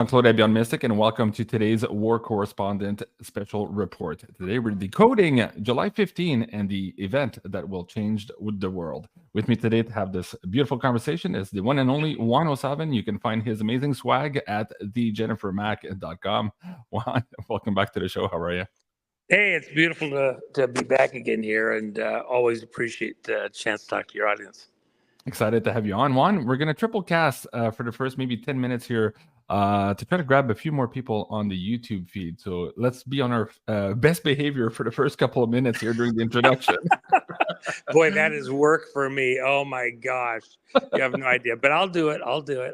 I'm Claude Abion Mystic, and welcome to today's War Correspondent Special Report. Today, we're decoding July 15 and the event that will change the world. With me today to have this beautiful conversation is the one and only Juan O'Sullivan. You can find his amazing swag at thejennifermac.com. Juan, welcome back to the show. How are you? Hey, it's beautiful to be back again here, and always appreciate the chance to talk to your audience. Excited to have you on. Juan, we're going to triple cast for the first maybe 10 minutes here to try to grab a few more people on the YouTube feed. So let's be on our best behavior for the first couple of minutes here during the introduction. Boy, that is work for me. Oh my gosh. You have no idea, but I'll do it.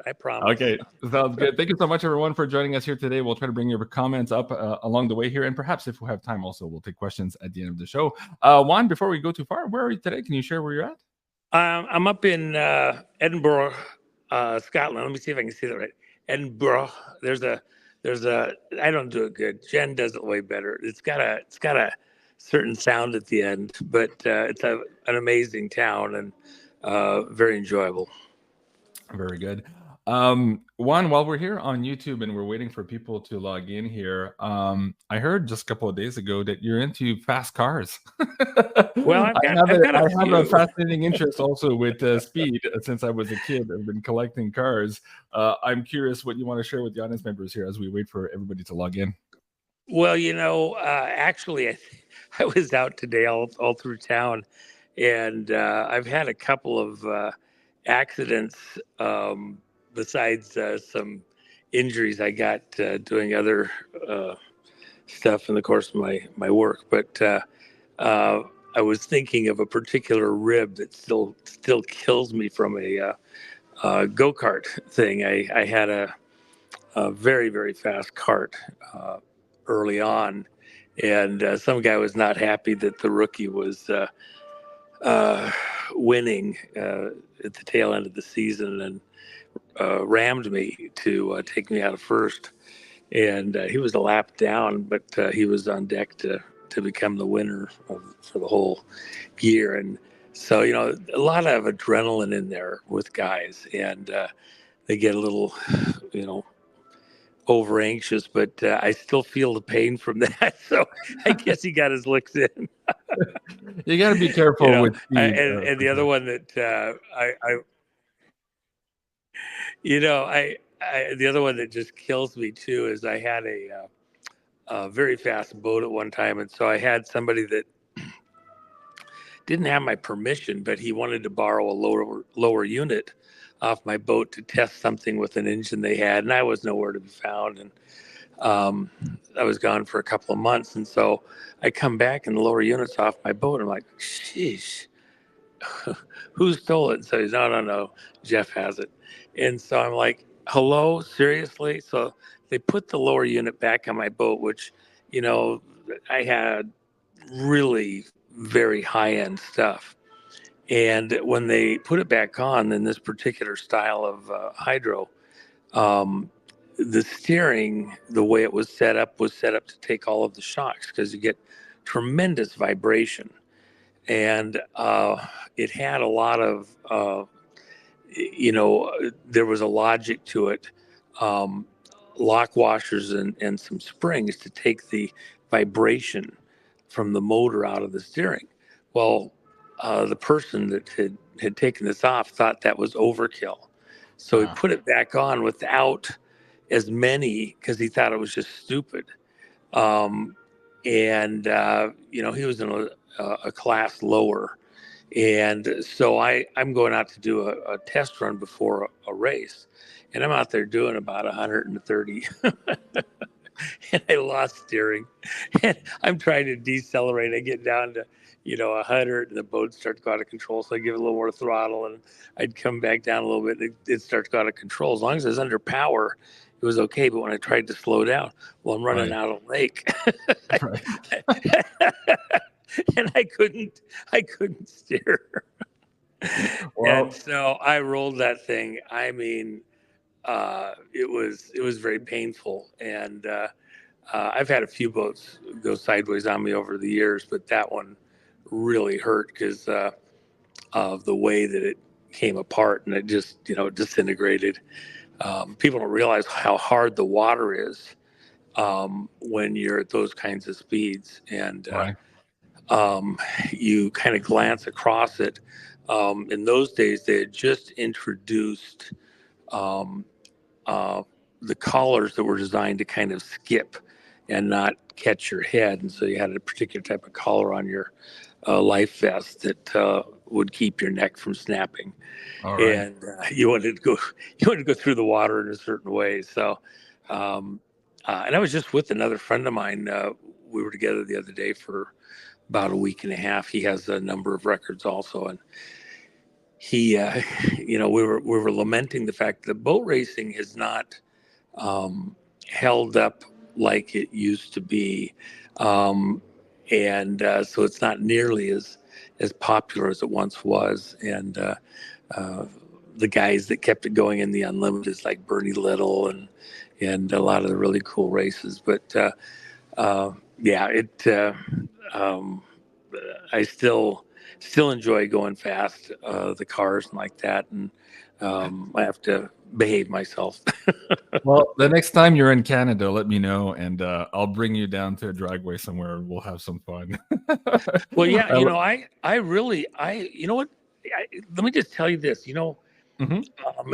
I promise. Okay, sounds good. Thank you so much, everyone, for joining us here today. We'll try to bring your comments up along the way here, and perhaps if we have time, also we'll take questions at the end of the show. Juan, before we go too far, where are you today? Can you share where you're at? I'm up in Edinburgh, Scotland. Let me see if I can see that right. Edinburgh. There's a. I don't do it good. Jen does it way better. It's got a certain sound at the end, but it's an amazing town and very enjoyable. Very good. Juan, while we're here on YouTube and we're waiting for people to log in here, I heard just a couple of days ago that you're into fast cars. Well, I have a fascinating interest also with speed since I was a kid. I've been collecting cars. I'm curious what you want to share with the audience members here as we wait for everybody to log in. Well, actually, I was out today all through town, and I've had a couple of accidents besides some injuries I got doing other stuff in the course of my work. But I was thinking of a particular rib that still kills me from a go-kart thing. I had a very, very fast cart early on, and some guy was not happy that the rookie was winning at the tail end of the season, and rammed me to take me out of first. And he was a lap down, but he was on deck to become the winner for the whole year. And so, a lot of adrenaline in there with guys, and they get a little, over anxious, but I still feel the pain from that. So I guess he got his licks in. You got to be careful with speed. And the other one that the other one that just kills me too is I had a very fast boat at one time, and so I had somebody that didn't have my permission, but he wanted to borrow a lower unit off my boat to test something with an engine they had, and I was nowhere to be found, and I was gone for a couple of months, and so I come back and the lower unit's off my boat. I'm like, sheesh, who stole it? So he's, no, Jeff has it. And so I'm like, hello, seriously? So they put the lower unit back on my boat, which, I had really very high-end stuff. And when they put it back on in this particular style of hydro, the steering, the way it was set up to take all of the shocks because you get tremendous vibration. And it had a lot of, there was a logic to it, lock washers and some springs to take the vibration from the motor out of the steering. Well, the person that had taken this off thought that was overkill. So he put it back on without as many because he thought it was just stupid. He was in a class lower. And so I'm going out to do a test run before a race. And I'm out there doing about 130. And I lost steering. And I'm trying to decelerate. I get down to 100, and the boat starts to go out of control. So I give it a little more throttle, and I'd come back down a little bit, and it starts to go out of control. As long as I was under power, it was okay. But when I tried to slow down, well, I'm running out of lake. And I couldn't steer. Well, and so I rolled that thing. I mean, it was very painful. And I've had a few boats go sideways on me over the years, but that one really hurt because of the way that it came apart, and it just disintegrated. People don't realize how hard the water is when you're at those kinds of speeds, and Right. you kind of glance across it. In those days, they had just introduced um, uh, the collars that were designed to kind of skip and not catch your head, and so you had a particular type of collar on your life vest that would keep your neck from snapping. All right. And you wanted to go through the water in a certain way. So, and I was just with another friend of mine. We were together the other day for about a week and a half. He has a number of records also, and he, we were lamenting the fact that boat racing has not held up like it used to be, and so it's not nearly as popular as it once was. And the guys that kept it going in the unlimiteds, like Bernie Little and a lot of the really cool races. But yeah, I still enjoy going fast, the cars and like that, and I have to behave myself. Well, the next time you're in Canada, let me know, and I'll bring you down to a dragway somewhere, and we'll have some fun. Well, yeah, I lo- you know what? Let me just tell you this. Mhm.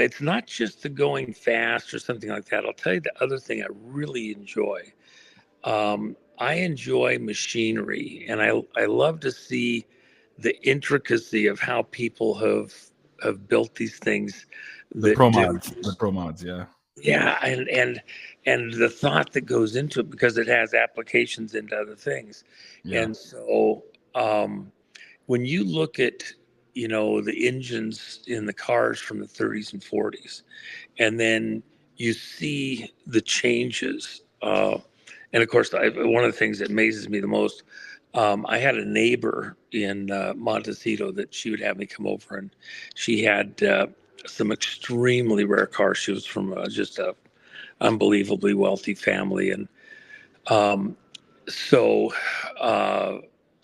It's not just the going fast or something like that. I'll tell you the other thing I really enjoy. I enjoy machinery, and I love to see the intricacy of how people have built these things The that pro do. mods, the pro mods, yeah. Yeah, and the thought that goes into it, because it has applications into other things. Yeah. And so when you look at the engines in the cars from the 30s and 40s, and then you see the changes, and of course, one of the things that amazes me the most, I had a neighbor in Montecito that she would have me come over, and she had some extremely rare cars. She was from just a unbelievably wealthy family, and um, so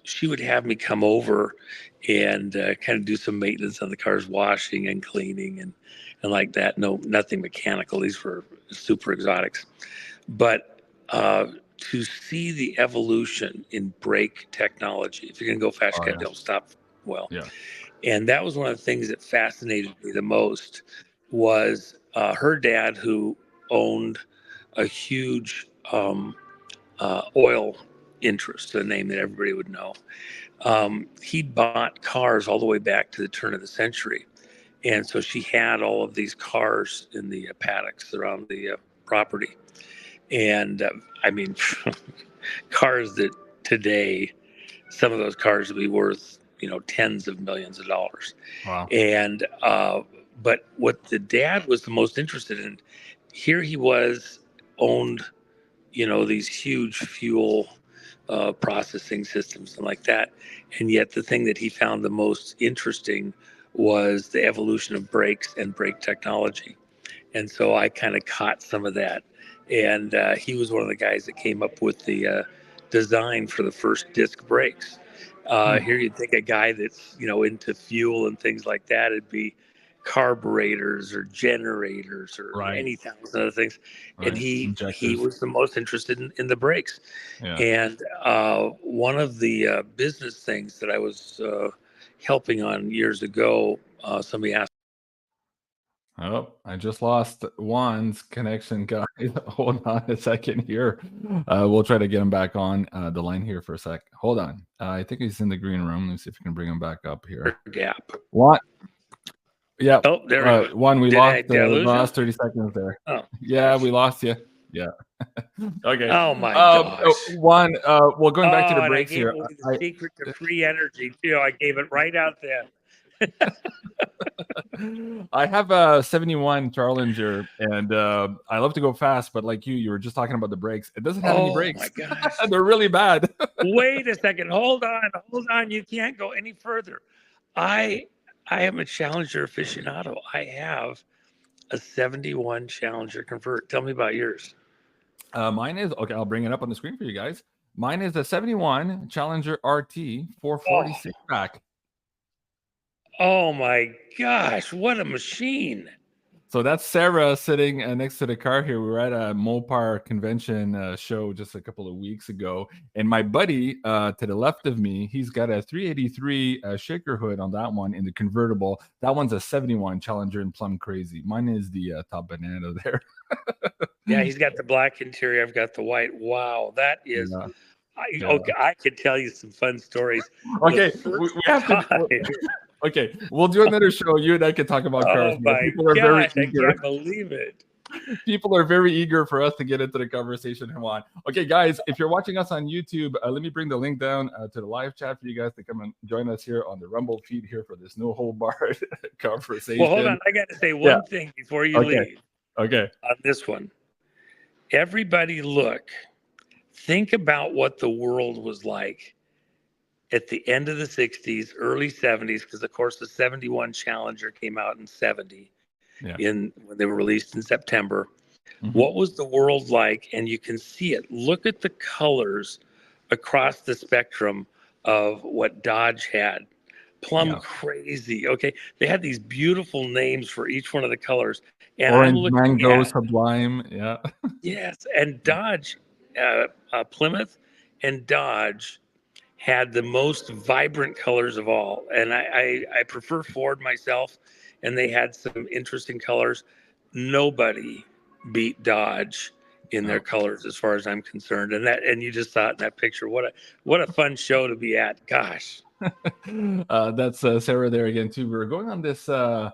she would have me come over and kind of do some maintenance on the cars, washing and cleaning and like that. No, nothing mechanical. These were super exotics, but to see the evolution in brake technology. If you're going to go fast, Oh you yeah. don't stop well. Yeah. And that was one of the things that fascinated me the most, was her dad, who owned a huge oil interest, a name that everybody would know. He bought cars all the way back to the turn of the century. And so she had all of these cars in the paddocks around the property. And I mean, cars that today, some of those cars would be worth, tens of millions of dollars. Wow. And but what the dad was the most interested in, here he was, owned, these huge fuel processing systems and like that, and yet the thing that he found the most interesting was the evolution of brakes and brake technology. And so I kind of caught some of that. And he was one of the guys that came up with the design for the first disc brakes. Hmm. Here you'd think a guy that's into fuel and things like that, it'd be carburetors or generators or Right. any thousand other things. And Right. he Injectors. was the most interested in the brakes. Yeah. And one of the business things that I was helping on years ago, somebody asked. Oh, I just lost Juan's connection, guys. Hold on a second here. We'll try to get him back on the line here for a sec. Hold on. I think he's in the green room. Let's see if we can bring him back up here. Gap. Juan. Yeah. Oh, there we go. Juan, we Did lost I the lose you? last 30 seconds there. Oh, Yeah, we lost you. Yeah. Okay. oh my gosh. Juan, well, going back to the And I breaks gave here. away the secret to free energy too. I gave it right out there. I have a 71 Challenger, and I love to go fast, but like you were just talking about the brakes. It doesn't have any Oh brakes. my gosh. They're really bad. Wait a second. Hold on. You can't go any further. I am a Challenger aficionado. I have a 71 Challenger convert. Tell me about yours. Mine is okay. I'll bring it up on the screen for you guys. Mine is a 71 Challenger RT 440 pack. Oh my gosh, what a machine. So that's Sarah sitting next to the car here. We were at a Mopar convention show just a couple of weeks ago. And my buddy to the left of me, he's got a 383 shaker hood on that one in the convertible. That one's a 71 Challenger in Plum Crazy. Mine is the top banana there. Yeah, he's got the black interior. I've got the white. Wow, that is. Yeah. Okay, I could tell you some fun stories. Okay, we have to. Okay, we'll do another show. You and I can talk about cars. Oh my gosh, I can't believe it. People are very eager for us to get into the conversation. Come on. Okay, guys, if you're watching us on YouTube, let me bring the link down to the live chat for you guys to come and join us here on the Rumble feed here for this no hold barred conversation. Well, hold on. I got to say one thing before you leave. Okay. On this one, everybody look. Think about what the world was like at the end of the 60s, early 70s, because of course the 71 Challenger came out in 70 when they were released in September. What was the world like? And you can see it. Look at the colors across the spectrum of what Dodge had. Plum Crazy. Okay. They had these beautiful names for each one of the colors. And Orange, Mango, Sublime. Yeah. Yes. And Dodge, Plymouth and Dodge had the most vibrant colors of all. And I prefer Ford myself, and they had some interesting colors. Nobody beat Dodge in their colors as far as I'm concerned. And you just saw it in that picture. What a fun show to be at. Gosh. That's Sarah there again too. We were going on this I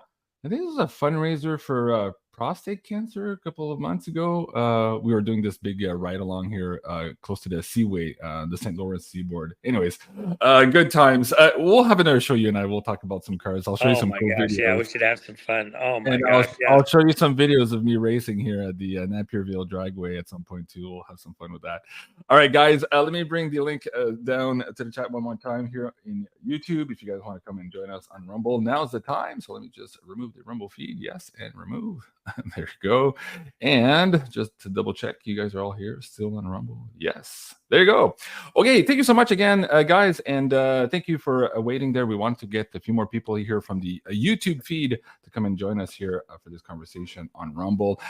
think this was a fundraiser for prostate cancer a couple of months ago. We were doing this big ride along here close to the Seaway, the St. Lawrence seaboard. Anyways, good times. We'll have another show. You and I will talk about some cars. I'll show you some cool videos. Yeah, we should have some fun. Oh my gosh. I'll show you some videos of me racing here at the Napierville Dragway at some point too. We'll have some fun with that. All right, guys, let me bring the link down to the chat one more time here in YouTube. If you guys want to come and join us on Rumble, now's the time. So let me just remove the Rumble feed. Yes, and remove. There you go. And just to double check, you guys are all here still on Rumble. Yes, there you go. Okay, thank you so much again, guys, and thank you for waiting there. We want to get a few more people here from the YouTube feed to come and join us here for this conversation on Rumble.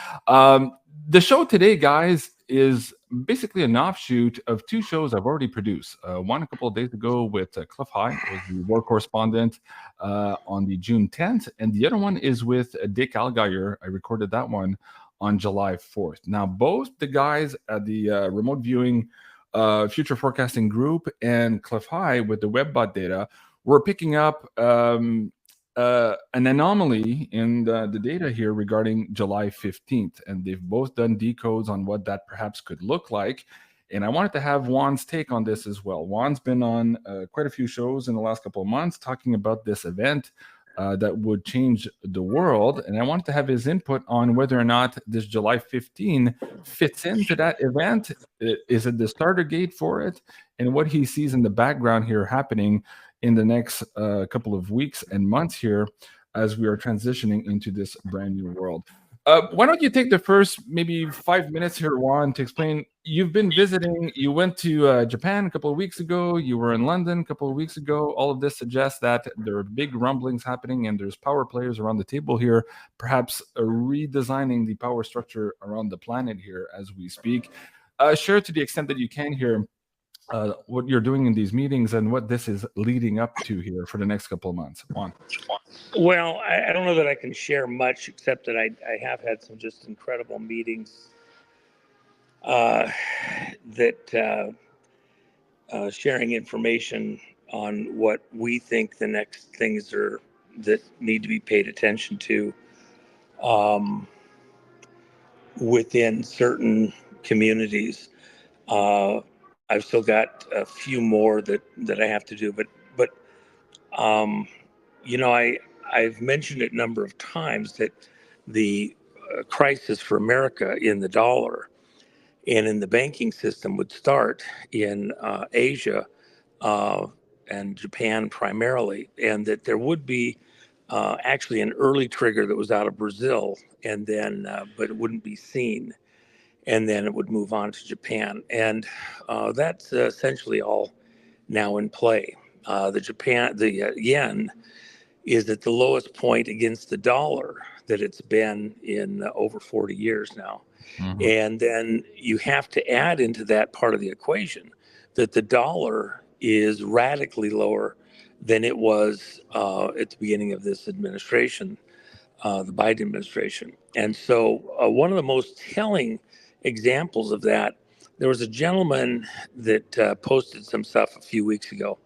The show today, guys, is basically an offshoot of two shows I've already produced. One a couple of days ago with Cliff High, was the war correspondent on the June 10th, and the other one is with Dick Allgaier. I recorded that one on July 4th. Now, both the guys at the remote viewing future forecasting group and Cliff High with the WebBot data were picking up an anomaly in the data here regarding July 15th. And they've both done decodes on what that perhaps could look like. And I wanted to have Juan's take on this as well. Juan's been on quite a few shows in the last couple of months talking about this event that would change the world. And I wanted to have his input on whether or not this July 15 fits into that event. Is it the starter gate for it? And what he sees in the background here happening in the next couple of weeks and months here as we are transitioning into this brand new world. Why don't you take the first maybe 5 minutes here, Juan, to explain. You've been visiting, you went to Japan a couple of weeks ago, you were in London a couple of weeks ago. All of this suggests that there are big rumblings happening and there's power players around the table here, perhaps redesigning the power structure around the planet here as we speak. Share to the extent that you can here what you're doing in these meetings and what this is leading up to here for the next couple of months. Juan. Well, I don't know that I can share much, except that I have had some just incredible meetings sharing information on what we think the next things are that need to be paid attention to within certain communities. I've still got a few more that I have to do, but you know, I've mentioned it a number of times that the crisis for America in the dollar and in the banking system would start in Asia and Japan primarily, and that there would be actually an early trigger that was out of Brazil, and then but it wouldn't be seen. And then it would move on to Japan. And that's essentially all now in play. The yen is at the lowest point against the dollar that it's been in over 40 years now. Mhm. And then you have to add into that part of the equation that the dollar is radically lower than it was at the beginning of this administration, the Biden administration. And so, one of the most telling examples of that, there was a gentleman that posted some stuff a few weeks ago.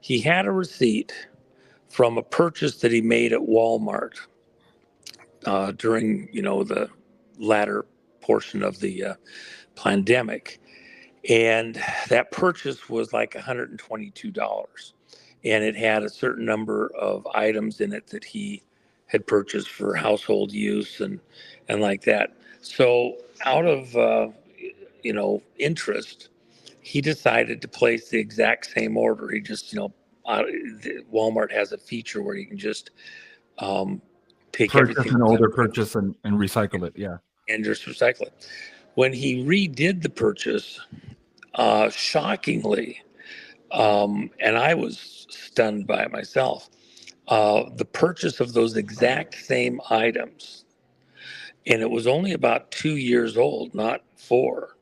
He had a receipt from a purchase that he made at Walmart during, the latter portion of the pandemic. And that purchase was like $122. And it had a certain number of items in it that he had purchased for household use and like that. So out of, interest, he decided to place the exact same order. He just, Walmart has a feature where you can just take Purchase everything an older purchase and recycle it. Yeah. and just recycle it. When he redid the purchase, shockingly, and I was stunned by it myself, the purchase of those exact same items, and it was only about 2 years old, not 4.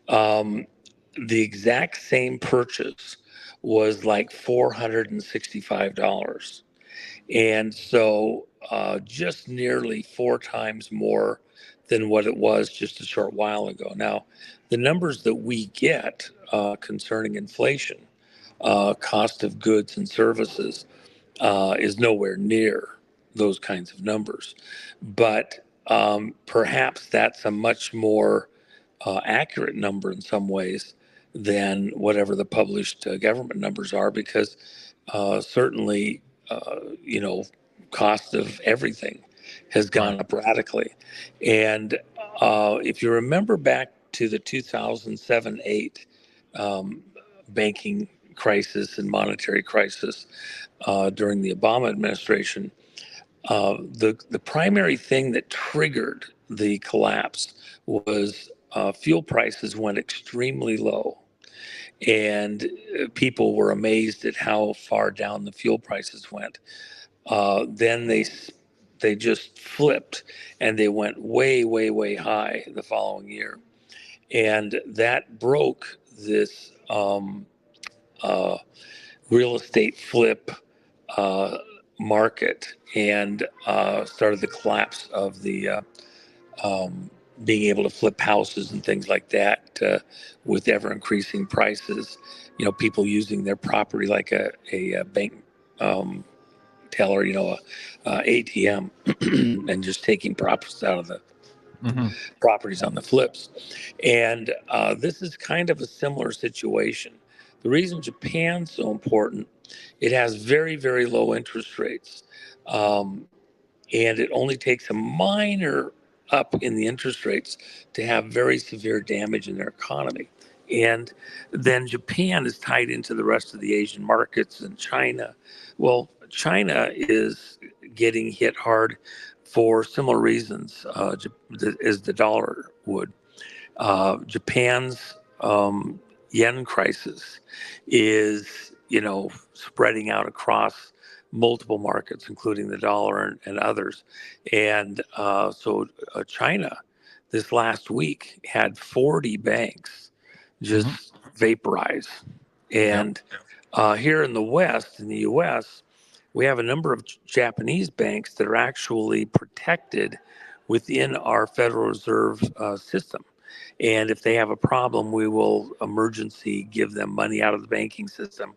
The exact same purchase was like $465. And so just nearly 4 times more than what it was just a short while ago. Now, the numbers that we get concerning inflation, cost of goods and services, is nowhere near those kinds of numbers. But perhaps that's a much more accurate number in some ways than whatever the published government numbers are, because certainly, cost of everything has gone up radically. And if you remember back to the 2007-8 banking crisis and monetary crisis during the Obama administration, the primary thing that triggered the collapse was fuel prices went extremely low, and people were amazed at how far down the fuel prices went. Then they just flipped, and they went way, way, way high the following year, and that broke this real estate flip market, and started the collapse of the being able to flip houses and things like that with ever increasing prices. People using their property like a bank teller, ATM, and just taking profits out of the properties on the flips. And this is kind of a similar situation. The reason Japan's so important, it has very, very low interest rates. And it only takes a minor up in the interest rates to have very severe damage in their economy. And then Japan is tied into the rest of the Asian markets, and China. Well, China is getting hit hard for similar reasons as the dollar would. Japan's yen crisis is, spreading out across multiple markets, including the dollar and others. And so China this last week had 40 banks just vaporize. And here in the West, in the US, we have a number of Japanese banks that are actually protected within our Federal Reserve system. And if they have a problem, we will emergency give them money out of the banking system,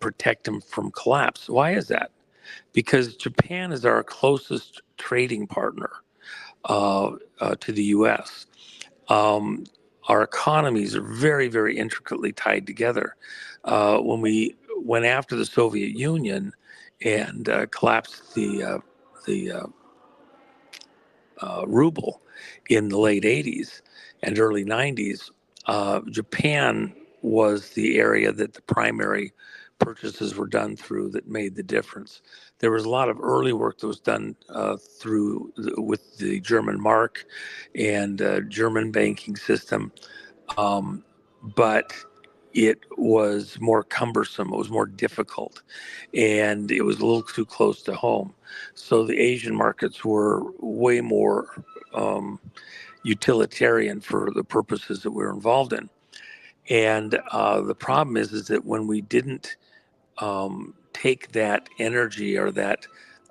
protect them from collapse. Why is that? Because Japan is our closest trading partner to the U.S. Our economies are very, very intricately tied together. When we went after the Soviet Union and collapsed the ruble in the late 80s and early 90s, Japan was the area that the primary purchases were done through that made the difference. There was a lot of early work that was done with the German mark and German banking system, but it was more cumbersome, it was more difficult, and it was a little too close to home. So the Asian markets were way more utilitarian for the purposes that we were involved in. And the problem is that when we didn't take that energy or that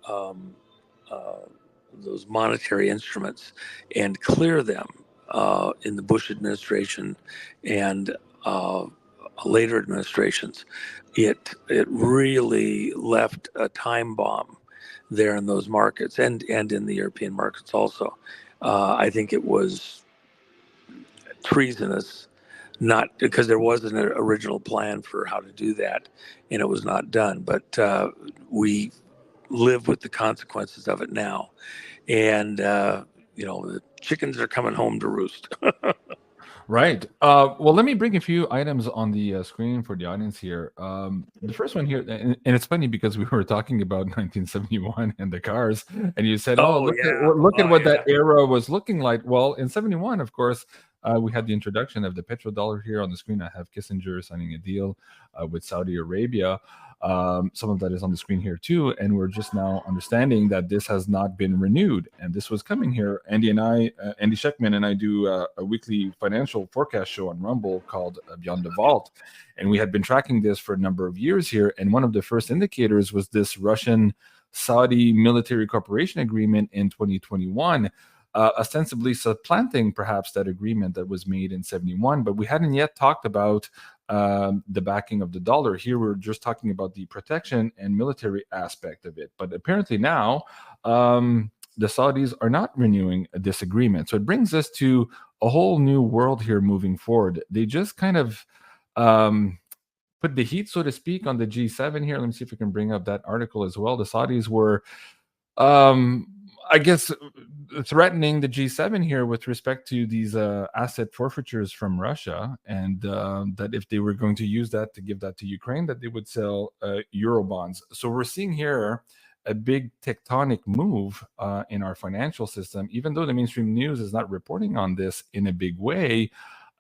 um, those monetary instruments and clear them in the Bush administration and later administrations, it really left a time bomb there in those markets and in the European markets also. I think it was treasonous, not because there wasn't an original plan for how to do that, and it was not done. But we live with the consequences of it now, and the chickens are coming home to roost. Right. Well, let me bring a few items on the screen for the audience here. The first one here, and it's funny because we were talking about 1971 and the cars, and you said, "Oh, Oh look yeah, at oh what yeah. that era was looking like." Well, in '71, of course, we had the introduction of the petrodollar here on the screen. I have Kissinger signing a deal with Saudi Arabia. Some of that is on the screen here too, and we're just now understanding that this has not been renewed, and this was coming here. Andy Schekman and I do a weekly financial forecast show on Rumble called Beyond the Vault, and we had been tracking this for a number of years here. And one of the first indicators was this Russian Saudi military cooperation agreement in 2021. Ostensibly supplanting perhaps that agreement that was made in 71, but we hadn't yet talked about the backing of the dollar. Here we're just talking about the protection and military aspect of it. But apparently now the Saudis are not renewing this agreement. So it brings us to a whole new world here moving forward. They just kind of put the heat, so to speak, on the G7 here. Let me see if we can bring up that article as well. The Saudis were I guess threatening the G7 here with respect to these asset forfeitures from Russia, and that if they were going to use that to give that to Ukraine, that they would sell euro bonds. So we're seeing here a big tectonic move in our financial system. Even though the mainstream news is not reporting on this in a big way,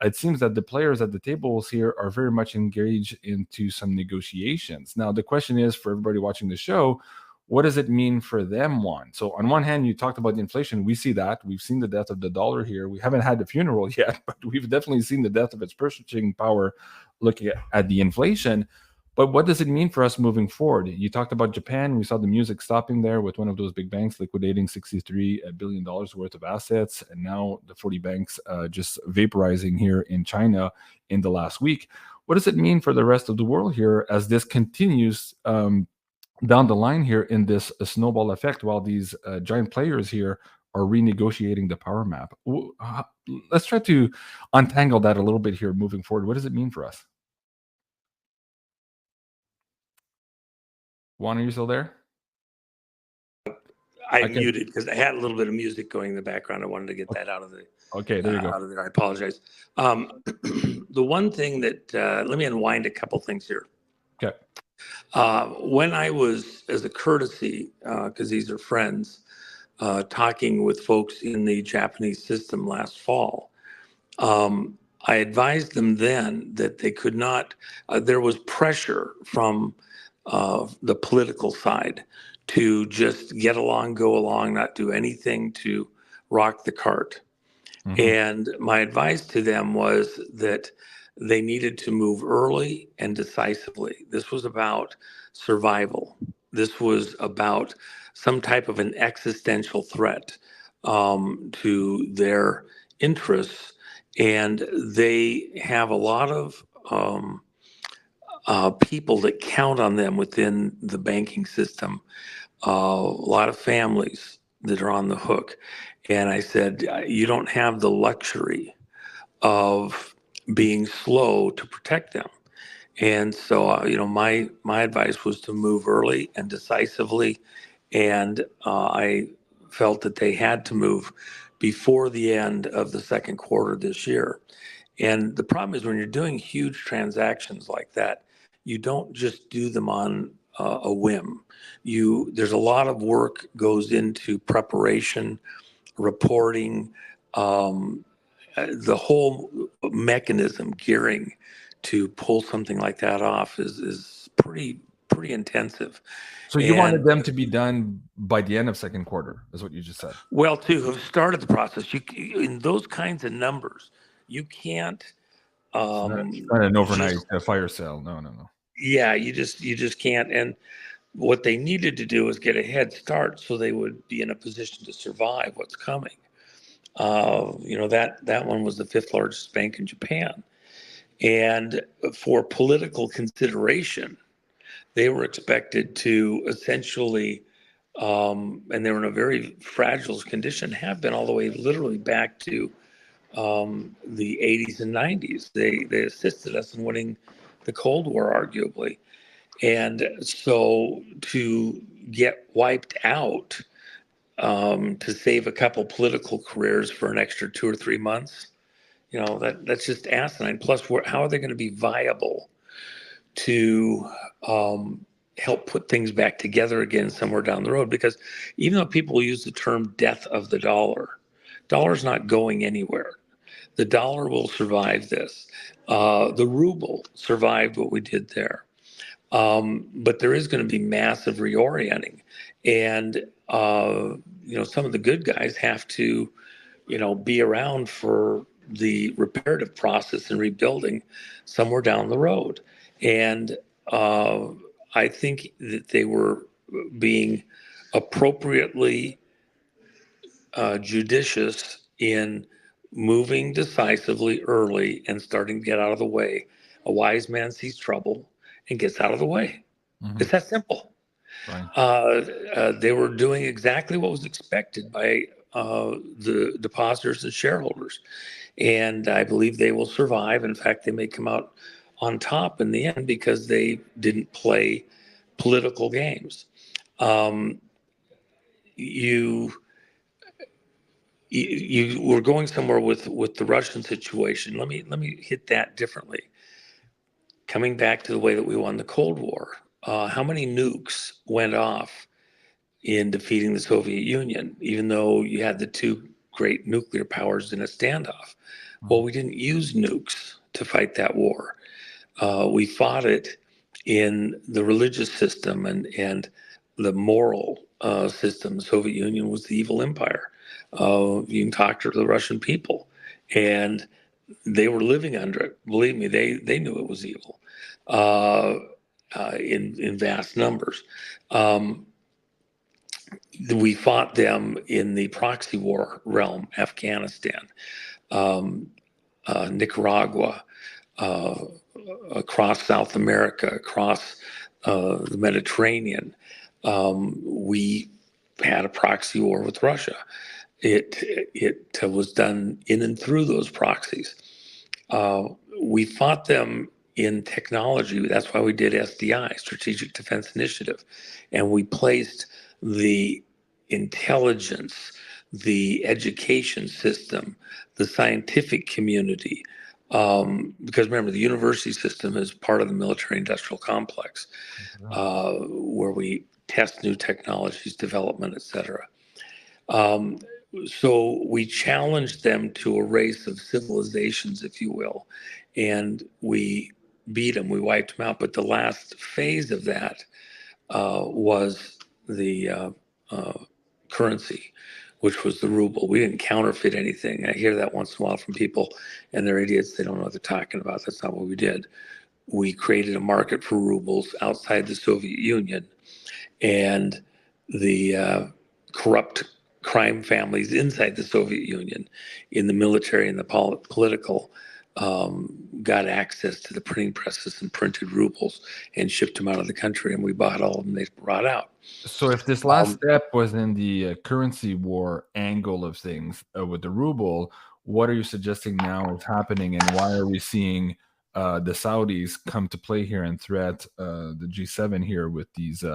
it seems that the players at the tables here are very much engaged into some negotiations. Now, the question is for everybody watching the show, what does it mean for them? One. So on one hand, you talked about the inflation. We see that. We've seen the death of the dollar here. We haven't had the funeral yet, but we've definitely seen the death of its purchasing power looking at the inflation. But what does it mean for us moving forward? You talked about Japan. We saw the music stopping there with one of those big banks liquidating $63 billion worth of assets. And now the 40 banks just vaporizing here in China in the last week. What does it mean for the rest of the world here as this continues down the line here in this snowball effect while these giant players here are renegotiating the power map? Let's try to untangle that a little bit here moving forward. What does it mean for us? Juan, are you still there? I muted because I had a little bit of music going in the background. I wanted to get that out of the okay. There you go. Out of there. I apologize. The one thing that let me unwind a couple things here. Okay. When I was, as a courtesy, because these are friends, talking with folks in the Japanese system last fall, I advised them then that they could not, there was pressure from the political side to just get along, go along, not do anything to rock the cart. Mm-hmm. And my advice to them was that they needed to move early and decisively. This was about survival. This was about some type of an existential threat to their interests. And they have a lot of people that count on them within the banking system, a lot of families that are on the hook. And I said, you don't have the luxury of being slow to protect them. And so, my advice was to move early and decisively. And I felt that they had to move before the end of the second quarter this year. And the problem is when you're doing huge transactions like that, you don't just do them on a whim. There's a lot of work goes into preparation, reporting, the whole mechanism gearing to pull something like that off is pretty intensive. So you wanted them to be done by the end of second quarter, is what you just said. Well, to have started the process, in those kinds of numbers, you can't. It's not an overnight fire sale. No. Yeah, you just can't. And what they needed to do was get a head start so they would be in a position to survive what's coming. That one was the fifth largest bank in Japan, and for political consideration, they were expected to essentially, and they were in a very fragile condition, have been all the way literally back to the 80s and 90s. They assisted us in winning the Cold War, arguably. And so to get wiped out to save a couple political careers for an extra 2 or 3 months, that's just asinine. Plus, how are they going to be viable to help put things back together again somewhere down the road? Because even though people use the term death of the dollar's not going anywhere. The dollar will survive this. The ruble survived what we did there. But there is going to be massive reorienting. And, some of the good guys have to, be around for the reparative process and rebuilding somewhere down the road. And I think that they were being appropriately judicious in moving decisively early and starting to get out of the way. A wise man sees trouble and gets out of the way. Mm-hmm. It's that simple. Right. They were doing exactly what was expected by the depositors and shareholders. And I believe they will survive. In fact, they may come out on top in the end because they didn't play political games. You were going somewhere with the Russian situation. Let me hit that differently. Coming back to the way that we won the Cold War, how many nukes went off in defeating the Soviet Union, even though you had the two great nuclear powers in a standoff? Well, we didn't use nukes to fight that war. We fought it in the religious system and the moral system. The Soviet Union was the evil empire. You can talk to the Russian people, and they were living under it. Believe me, they knew it was evil in vast numbers. We fought them in the proxy war realm, Afghanistan, Nicaragua, across South America, across the Mediterranean. We had a proxy war with Russia. It was done in and through those proxies. We fought them in technology. That's why we did SDI, Strategic Defense Initiative. And we placed the intelligence, the education system, the scientific community, because remember, the university system is part of the military-industrial complex, where we test new technologies, development, et cetera. So we challenged them to a race of civilizations, if you will, and we beat them. We wiped them out. But the last phase of that was the currency, which was the ruble. We didn't counterfeit anything. I hear that once in a while from people, and they're idiots. They don't know what they're talking about. That's not what we did. We created a market for rubles outside the Soviet Union, and the corrupt crime families inside the Soviet Union, in the military and the political, got access to the printing presses and printed rubles and shipped them out of the country, and we bought all of them they brought out. So if this last step was in the currency war angle of things with the ruble, what are you suggesting now is happening, and why are we seeing the Saudis come to play here and threat the G7 here with these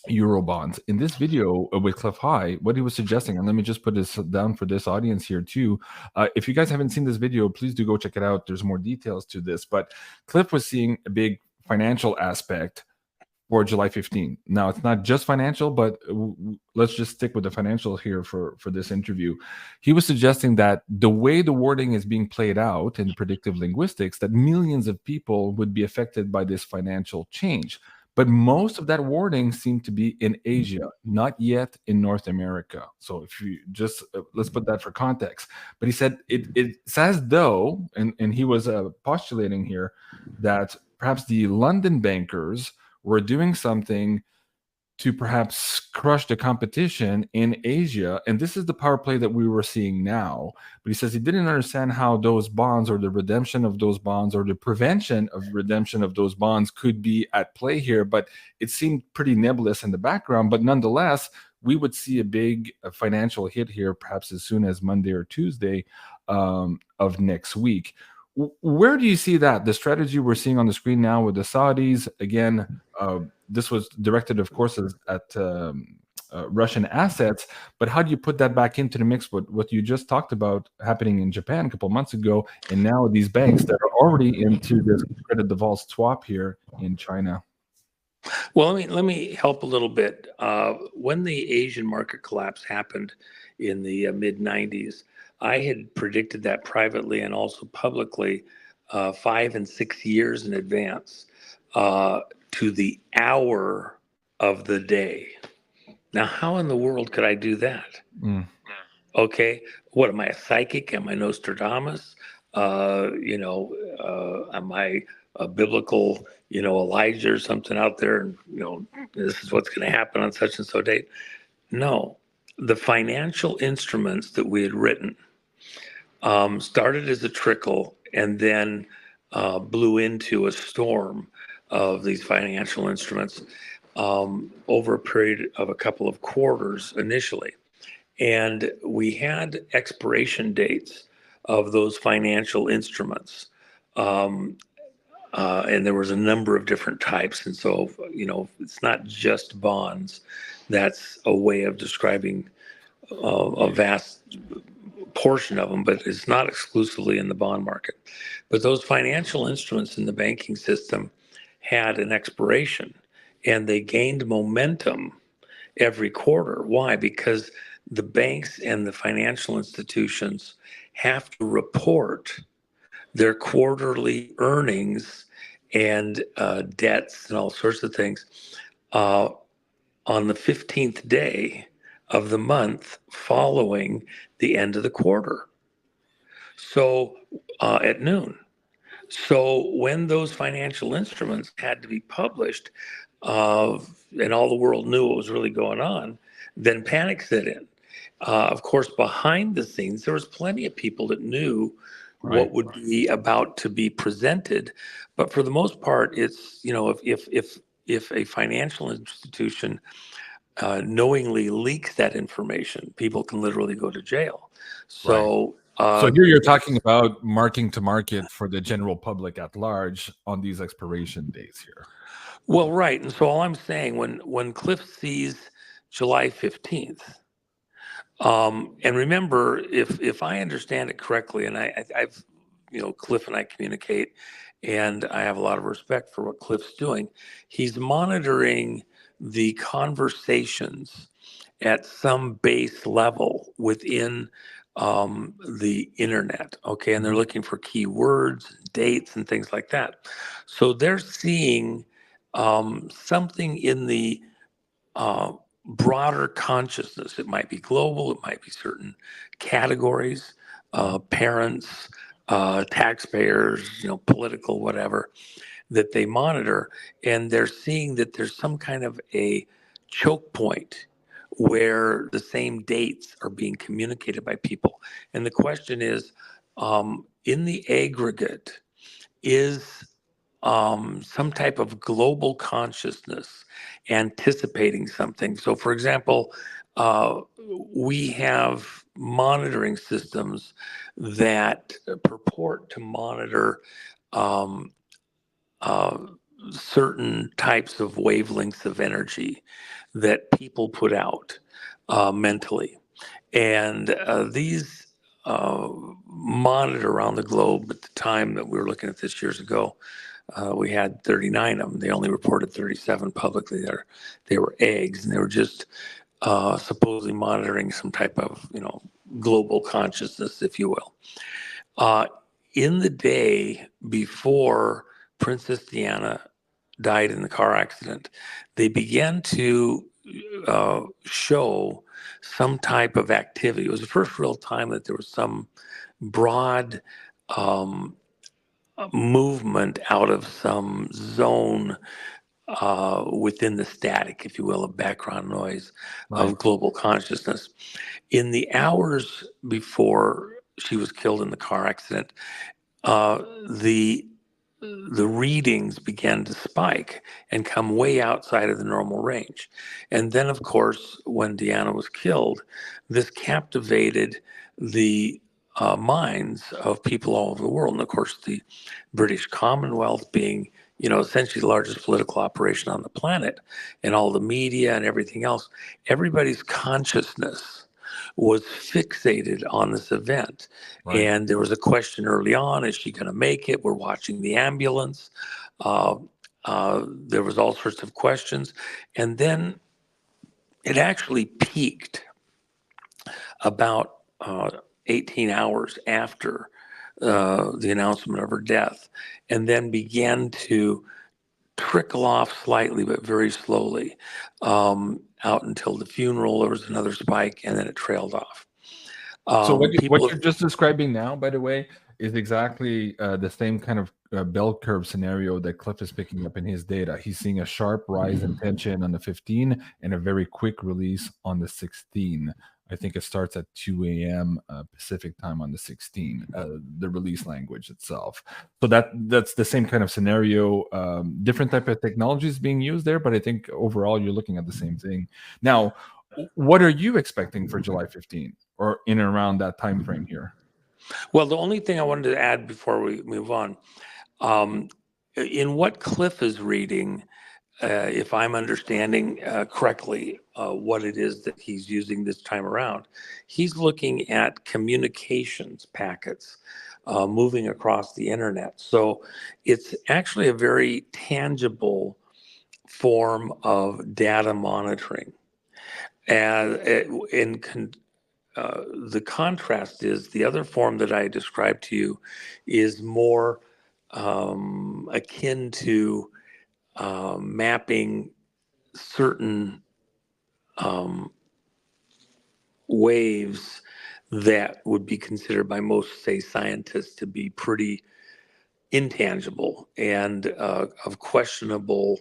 Euro bonds? In this video with Cliff High, what he was suggesting, and let me just put this down for this audience here too. If you guys haven't seen this video, please do go check it out. There's more details to this, but Cliff was seeing a big financial aspect for July 15. Now, it's not just financial, but let's just stick with the financial here for this interview. He was suggesting that the way the wording is being played out in predictive linguistics, that millions of people would be affected by this financial change. But most of that wording seemed to be in Asia, not yet in North America. So if you just let's put that for context. But he said it's as though, and he was postulating here that perhaps the London bankers were doing something to perhaps crush the competition in Asia. And this is the power play that we were seeing now. But he says he didn't understand how those bonds or the redemption of those bonds or the prevention of redemption of those bonds could be at play here. But it seemed pretty nebulous in the background. But nonetheless, we would see a big financial hit here, perhaps as soon as Monday or Tuesday of next week. Where do you see that? The strategy we're seeing on the screen now with the Saudis, again, this was directed, of course, at Russian assets, but how do you put that back into the mix with what you just talked about happening in Japan a couple of months ago, and now these banks that are already into this credit default swap here in China? Well, let me help a little bit. When the Asian market collapse happened in the mid 90s, I had predicted that privately and also publicly 5 and 6 years in advance to the hour of the day. Now, how in the world could I do that? Okay, what am I, a psychic? Am I Nostradamus? Am I a biblical, Elijah or something out there? And this is what's going to happen on such and so date. No, the financial instruments that we had written started as a trickle and then blew into a storm of these financial instruments over a period of a couple of quarters initially. And we had expiration dates of those financial instruments. And there was a number of different types. And so, it's not just bonds. That's a way of describing a vast portion of them, but it's not exclusively in the bond market. But those financial instruments in the banking system had an expiration, and they gained momentum every quarter. Why? Because the banks and the financial institutions have to report their quarterly earnings and debts and all sorts of things on the 15th day of the month following the end of the quarter. So at noon. So when those financial instruments had to be published and all the world knew what was really going on, then panic set in. Of course, behind the scenes, there was plenty of people that knew what would be about to be presented. But for the most part, it's, if a financial institution knowingly leaks that information, people can literally go to jail. So, so here you're talking about marking to market for the general public at large on these expiration days here. Well, right. And so all I'm saying, when Cliff sees July 15th, and remember, if I understand it correctly, and I've, Cliff and I communicate, and I have a lot of respect for what Cliff's doing. He's monitoring the conversations at some base level within the internet, okay? And they're looking for keywords, dates, and things like that. So they're seeing something in the broader consciousness. It might be global, it might be certain categories, parents, taxpayers, political, whatever, that they monitor. And they're seeing that there's some kind of a choke point where the same dates are being communicated by people. And the question is, in the aggregate, is some type of global consciousness anticipating something? So, for example, we have monitoring systems that purport to monitor certain types of wavelengths of energy that people put out mentally. And these monitor around the globe. At the time that we were looking at this years ago, we had 39 of them. They only reported 37 publicly. They were eggs, and they were just supposedly monitoring some type of, global consciousness, if you will. In the day before Princess Diana died in the car accident, they began to show some type of activity. It was the first real time that there was some broad movement out of some zone within the static, if you will, of background noise of global consciousness. In the hours before she was killed in the car accident, the readings began to spike and come way outside of the normal range. And then, of course, when Deanna was killed, this captivated the minds of people all over the world. And of course, the British Commonwealth being, essentially the largest political operation on the planet, and all the media and everything else, everybody's consciousness was fixated on this event. Right. And there was a question early on, is she going to make it? We're watching the ambulance. There was all sorts of questions. And then it actually peaked about 18 hours after the announcement of her death, and then began to trickle off slightly, but very slowly, out until the funeral. There was another spike, and then it trailed off. So what you're just describing now, by the way, is exactly the same kind of bell curve scenario that Cliff is picking up in his data. He's seeing a sharp rise in tension on the 15 and a very quick release on the 16. I think it starts at 2 a.m. Pacific time on the 16, the release language itself. So that's the same kind of scenario. Different type of technology is being used there, but I think overall you're looking at the same thing. Now, what are you expecting for July 15 or in and around that time frame here? Well, the only thing I wanted to add before we move on, in what Cliff is reading, if I'm understanding correctly what it is that he's using this time around, he's looking at communications packets moving across the internet. So it's actually a very tangible form of data monitoring. And the contrast is the other form that I described to you is more akin to mapping certain waves that would be considered by most, say, scientists to be pretty intangible and of questionable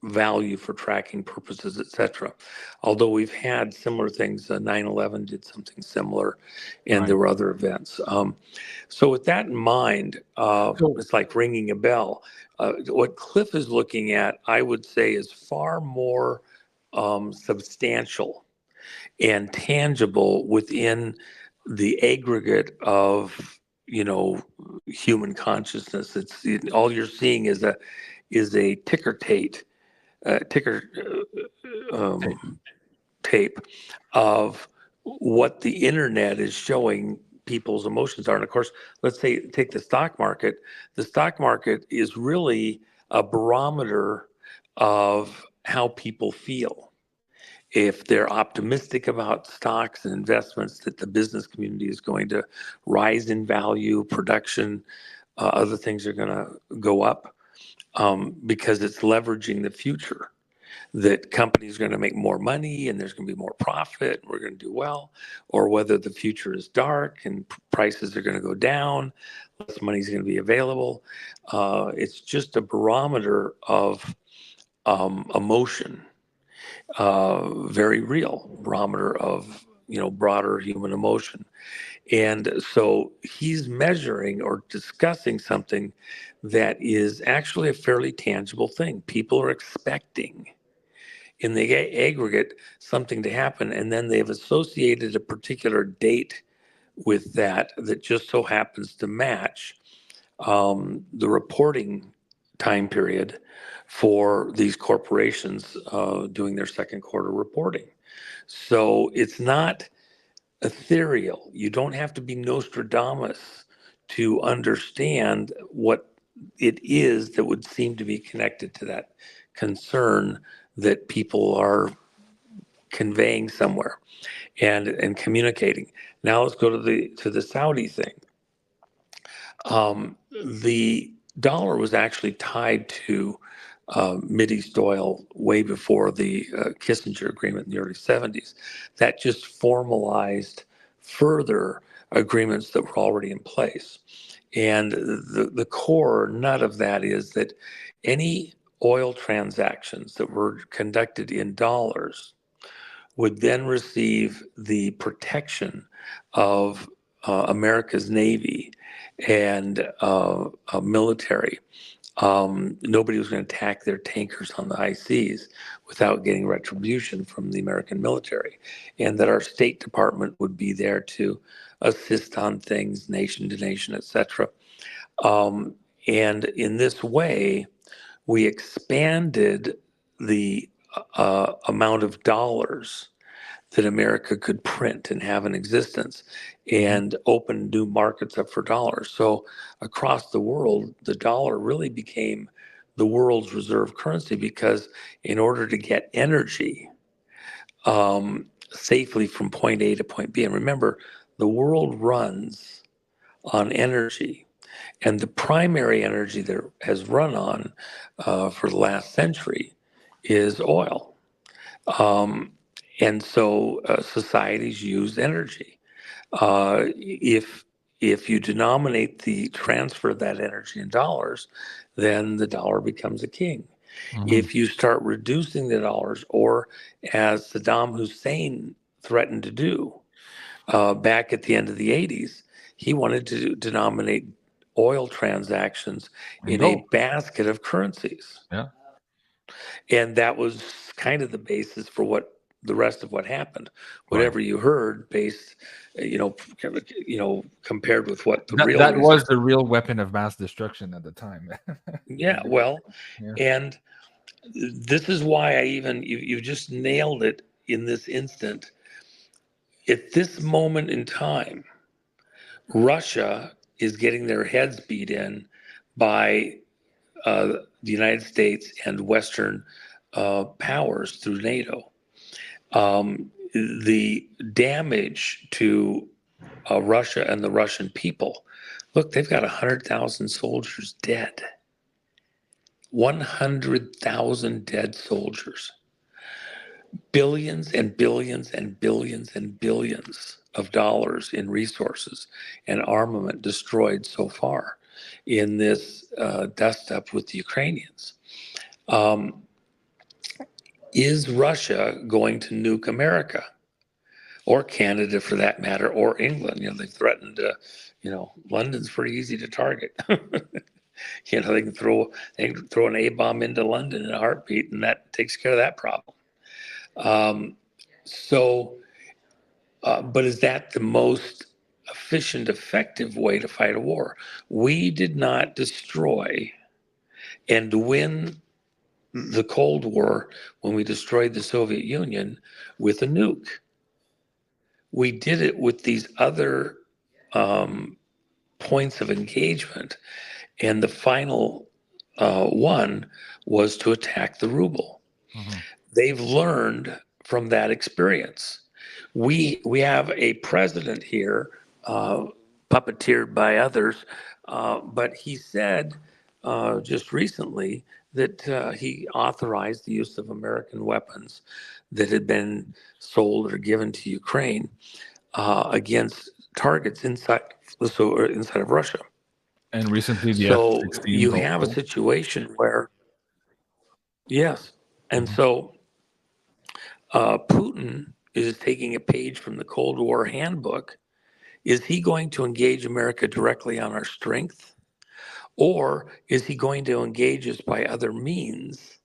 value for tracking purposes, etc. Although we've had similar things, 9/11 did something similar, and there were other events. So with that in mind, it's like ringing a bell. What Cliff is looking at, I would say, is far more substantial and tangible within the aggregate of human consciousness. It's all you're seeing is a ticker tape of what the internet is showing people's emotions are. And of course, let's say take the stock market. The stock market is really a barometer of how people feel. If they're optimistic about stocks and investments, that the business community is going to rise in value, production, other things are going to go up. Because it's leveraging the future, that companies are going to make more money and there's going to be more profit, and we're going to do well, or whether the future is dark and prices are going to go down, less money is going to be available. It's just a barometer of emotion, very real barometer of broader human emotion. And so he's measuring or discussing something that is actually a fairly tangible thing. People are expecting in the aggregate something to happen, and then they've associated a particular date with that just so happens to match the reporting time period for these corporations doing their second quarter reporting. So it's not ethereal. You don't have to be Nostradamus to understand what it is that would seem to be connected to that concern that people are conveying somewhere and communicating. Now let's go to the Saudi thing. The dollar was actually tied to Mideast oil way before the Kissinger agreement in the early 70s. That just formalized further agreements that were already in place. And the core nut of that is that any oil transactions that were conducted in dollars would then receive the protection of America's Navy and military. Nobody was going to attack their tankers on the high seas without getting retribution from the American military, and that our State Department would be there to assist on things, nation to nation, etc. And in this way, we expanded the amount of dollars that America could print and have in existence and open new markets up for dollars. So across the world, the dollar really became the world's reserve currency because in order to get energy safely from point A to point B, and remember, the world runs on energy. And the primary energy that has run on for the last century is oil. And so societies use energy. If you denominate the transfer of that energy in dollars, then the dollar becomes a king. If you start reducing the dollars, or as Saddam Hussein threatened to do back at the end of the 80s, he wanted to denominate oil transactions in a basket of currencies. Yeah. And that was kind of the basis for what the rest of what happened. Whatever you heard, based, compared with what the real that was the real weapon of mass destruction at the time. Yeah, well, Yeah. and this is why you just nailed it in this instant. At this moment in time, Russia is getting their heads beat in by the United States and Western powers through NATO. The damage to Russia and the Russian people. Look, they've got 100,000 soldiers dead. 100,000 dead soldiers. Billions and billions and billions and billions of dollars in resources and armament destroyed so far in this dust up with the Ukrainians. Is Russia going to nuke America or Canada for that matter, or England? They've threatened to, London's pretty easy to target. They can throw an A-bomb into London in a heartbeat, and that takes care of that problem. But is that the most efficient, effective way to fight a war? We did not destroy and win the Cold War when we destroyed the Soviet Union with a nuke. We did it with these other points of engagement, and the final one was to attack the ruble. They've learned from that experience. We have a president here, puppeteered by others, but he said just recently that he authorized the use of American weapons that had been sold or given to Ukraine against targets inside of Russia. And recently, so you have a situation where, yes, and so Putin is taking a page from the Cold War handbook. Is he going to engage America directly on our strength? Or is he going to engage us by other means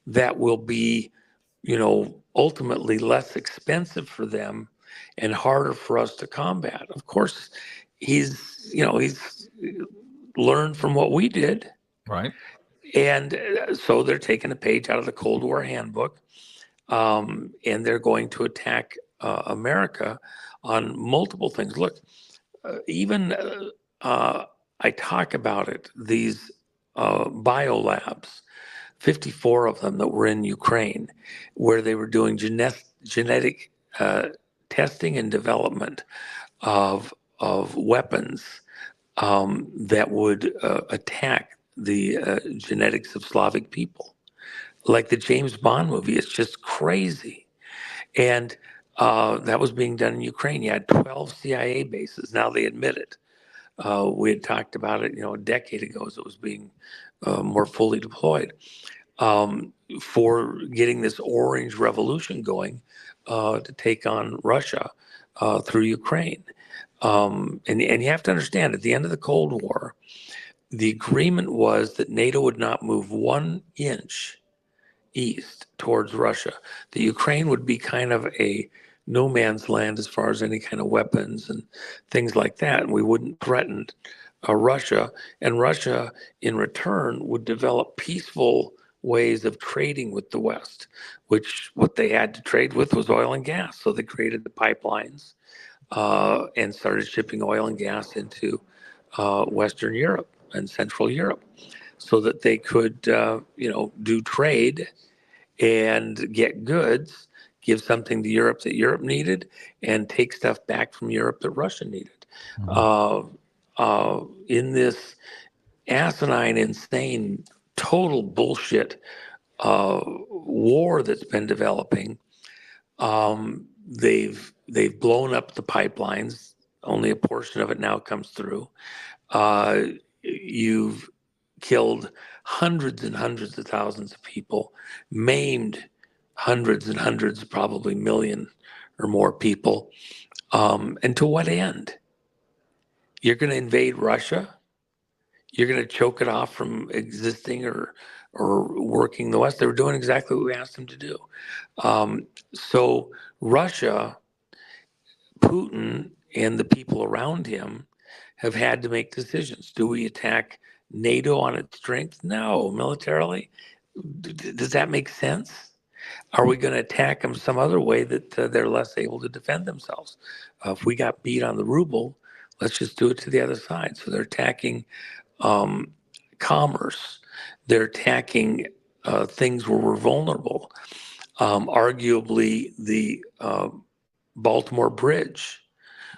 that will be, ultimately less expensive for them and harder for us to combat? Of course, he's learned from what we did. Right. And so they're taking a page out of the Cold War handbook, and they're going to attack America on multiple things. Look, even I talk about it, these biolabs, 54 of them that were in Ukraine, where they were doing genetic testing and development of weapons that would attack the genetics of Slavic people, like the James Bond movie. It's just crazy, and that was being done in Ukraine. You had 12 CIA bases. Now they admit it. We had talked about it, a decade ago as it was being more fully deployed for getting this orange revolution going to take on Russia through Ukraine. And you have to understand, at the end of the Cold War, the agreement was that NATO would not move 1 inch east towards Russia. The Ukraine would be kind of a no man's land as far as any kind of weapons and things like that. And we wouldn't threaten Russia. And Russia, in return, would develop peaceful ways of trading with the West, which what they had to trade with was oil and gas. So they created the pipelines and started shipping oil and gas into Western Europe and Central Europe so that they could, do trade and get goods, give something to Europe that Europe needed, and take stuff back from Europe that Russia needed. In this asinine, insane, total bullshit war that's been developing, they've blown up the pipelines. Only a portion of it now comes through. You've killed hundreds and hundreds of thousands of people, maimed hundreds and hundreds, probably million or more people. And to what end? You're going to invade Russia? You're going to choke it off from existing or working the West? They were doing exactly what we asked them to do. So Russia, Putin, and the people around him have had to make decisions. Do we attack NATO on its strength? No. Militarily? Does that make sense? Are we going to attack them some other way that they're less able to defend themselves? If we got beat on the ruble, let's just do it to the other side. So they're attacking commerce. They're attacking things where we're vulnerable. Arguably, the Baltimore Bridge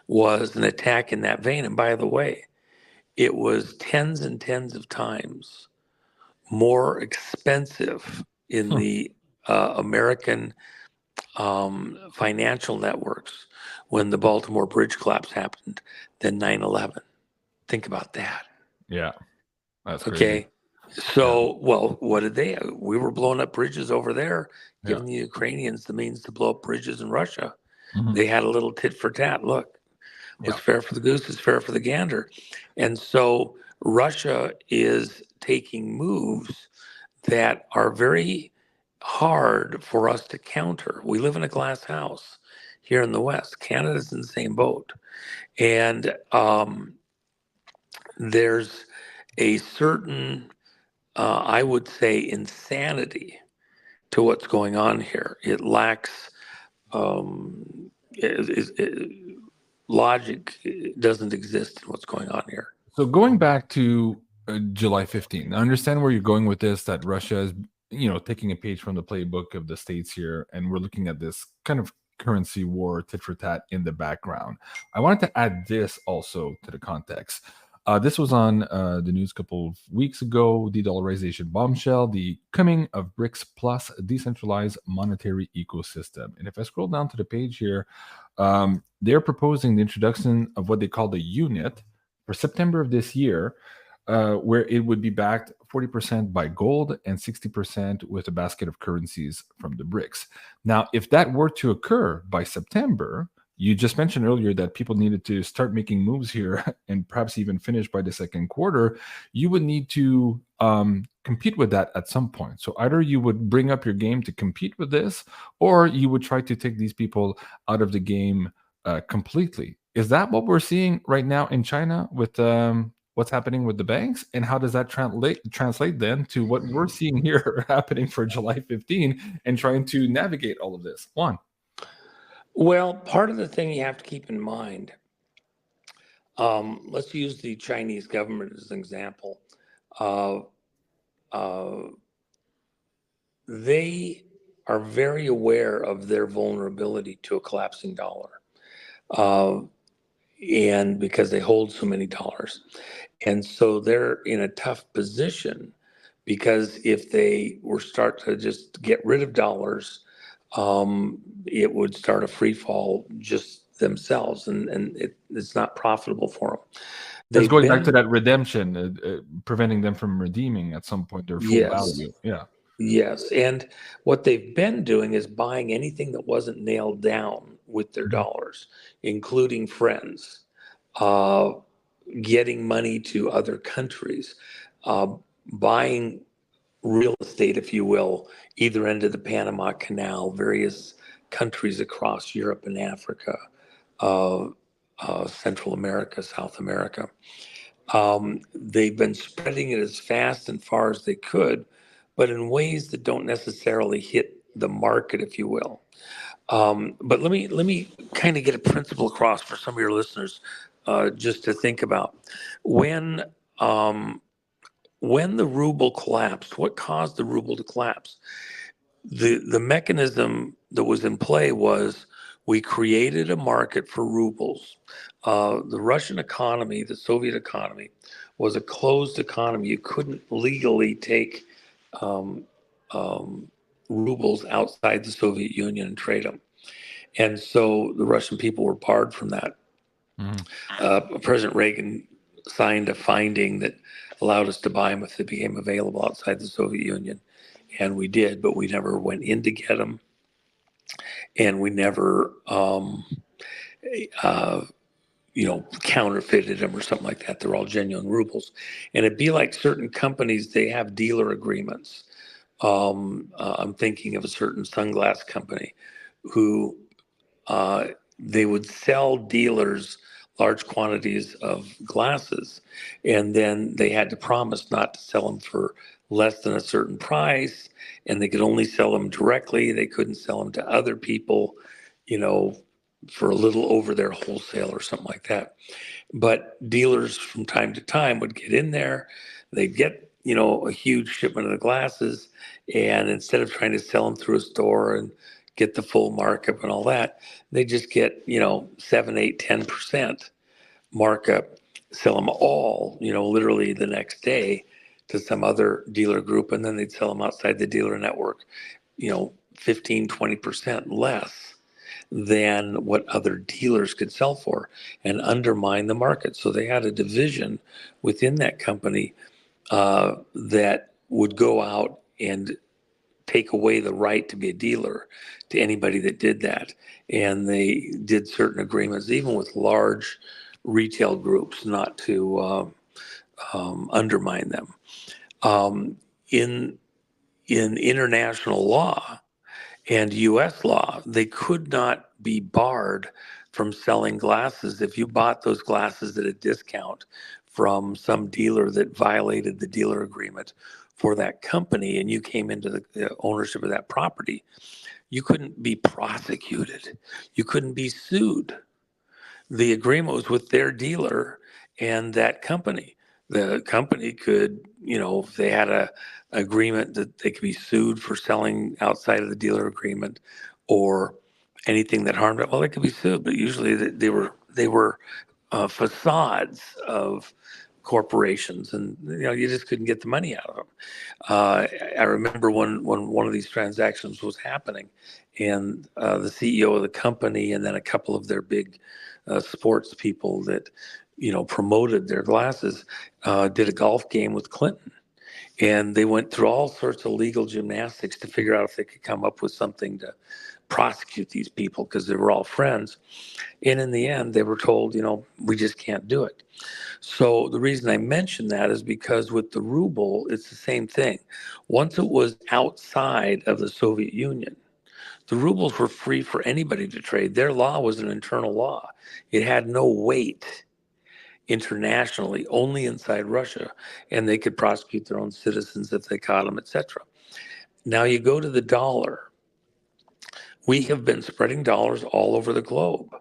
was an attack in that vein. And by the way, it was tens and tens of times more expensive in the American financial networks when the Baltimore Bridge collapse happened than 9/11. Think about that. Yeah, that's okay. Crazy. So, well, what did they? We were blowing up bridges over there, giving the Ukrainians the means to blow up bridges in Russia. They had a little tit for tat. Look, what's fair for the goose is fair for the gander. And so Russia is taking moves that are very hard for us to counter. We live in a glass house here in the West. Canada's in the same boat. And there's a certain, I would say, insanity to what's going on here. It lacks logic. It doesn't exist in what's going on here. So going back to July 15th, I understand where you're going with this, that Russia is, taking a page from the playbook of the States here, and we're looking at this kind of currency war, tit for tat in the background. I wanted to add this also to the context. This was on the news a couple of weeks ago, de-dollarization bombshell, the coming of BRICS plus decentralized monetary ecosystem. And if I scroll down to the page here, they're proposing the introduction of what they call the unit for September of this year, where it would be backed 40% by gold and 60% with a basket of currencies from the BRICS. Now, if that were to occur by September, you just mentioned earlier that people needed to start making moves here and perhaps even finish by the second quarter. You would need to compete with that at some point. So either you would bring up your game to compete with this, or you would try to take these people out of the game completely. Is that what we're seeing right now in China with what's happening with the banks? And how does that translate then to what we're seeing here happening for July 15 and trying to navigate all of this? Juan. Well, part of the thing you have to keep in mind, let's use the Chinese government as an example. they are very aware of their vulnerability to a collapsing dollar. And because they hold so many dollars. And so they're in a tough position because if they were start to just get rid of dollars, it would start a free fall just themselves, and it's not profitable for them. It's They've going back to been, that redemption, preventing them from redeeming at some point their full yes, value. Yeah. yes. And what they've been doing is buying anything that wasn't nailed down with their Mhm. dollars, including friends. Uh, Getting money to other countries, uh, buying real estate, if you will, either end of the Panama Canal, various countries across Europe and Africa, uh, Central America, South America. They've been spreading it as fast and far as they could, but in ways that don't necessarily hit the market, if you will. But let me kind of get a principle across for some of your listeners, just to think about when um, when the ruble collapsed. What caused the ruble to collapse? The mechanism that was in play was we created a market for rubles. The Russian economy, the Soviet economy, was a closed economy. You couldn't legally take um, um, rubles outside the Soviet Union and trade them. And so the Russian people were barred from that. Mhm. President Reagan signed a finding that allowed us to buy them if they became available outside the Soviet Union. And we did, but we never went in to get them. And we never, uh, counterfeited them or something like that. They're all genuine rubles. And it'd be like certain companies, they have dealer agreements. I'm thinking of a certain sunglass company who uh, they would sell dealers large quantities of glasses, and then they had to promise not to sell them for less than a certain price, and they could only sell them directly. They couldn't sell them to other people, you know, for a little over their wholesale or something like that. But dealers from time to time would get in there, they'd get, a huge shipment of the glasses, and instead of trying to sell them through a store and get the full markup and all that, they just get, 7, 8, 10% markup, sell them all, literally the next day to some other dealer group, and then they'd sell them outside the dealer network, 15, 20% less than what other dealers could sell for and undermine the market. So they had a division within that company that would go out and take away the right to be a dealer to anybody that did that. And they did certain agreements, even with large retail groups, not to undermine them. Um, in in international law, and US law, they could not be barred from selling glasses if you bought those glasses at a discount from some dealer that violated the dealer agreement for that company and you came into the ownership of that property. You couldn't be prosecuted. You couldn't be sued. The agreement was with their dealer and that company. The company could, if they had a agreement that they could be sued for selling outside of the dealer agreement or anything that harmed it, well, they could be sued. But usually they were facades of corporations, and you just couldn't get the money out of them. I remember when one of these transactions was happening, and the CEO of the company, and then a couple of their big sports people that promoted their glasses, did a golf game with Clinton, and they went through all sorts of legal gymnastics to figure out if they could come up with something to prosecute these people because they were all friends. And in the end, they were told, we just can't do it. So the reason I mention that is because with the ruble, it's the same thing. Once it was outside of the Soviet Union, the rubles were free for anybody to trade. Their law was an internal law. It had no weight internationally, only inside Russia, and they could prosecute their own citizens if they caught them, etc. Now you go to the dollar. We have been spreading dollars all over the globe.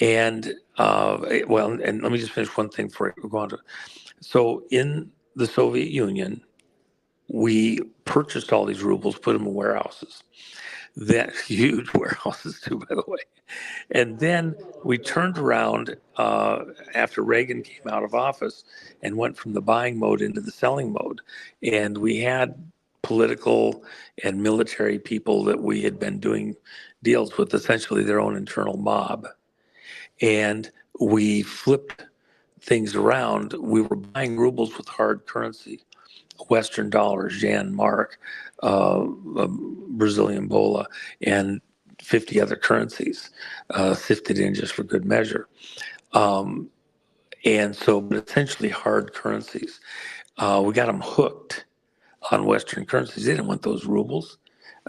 And and let me just finish one thing before I go on to. So in the Soviet Union, we purchased all these rubles, put them in warehouses. That huge warehouses too, by the way. And then we turned around after Reagan came out of office and went from the buying mode into the selling mode. And we had political and military people that we had been doing deals with, essentially their own internal mob. And we flipped things around. We were buying rubles with hard currency, Western dollars, Yen, Mark, Brazilian Bola, and 50 other currencies sifted in just for good measure. And so, but essentially hard currencies. We got them hooked on Western currencies. They didn't want those rubles.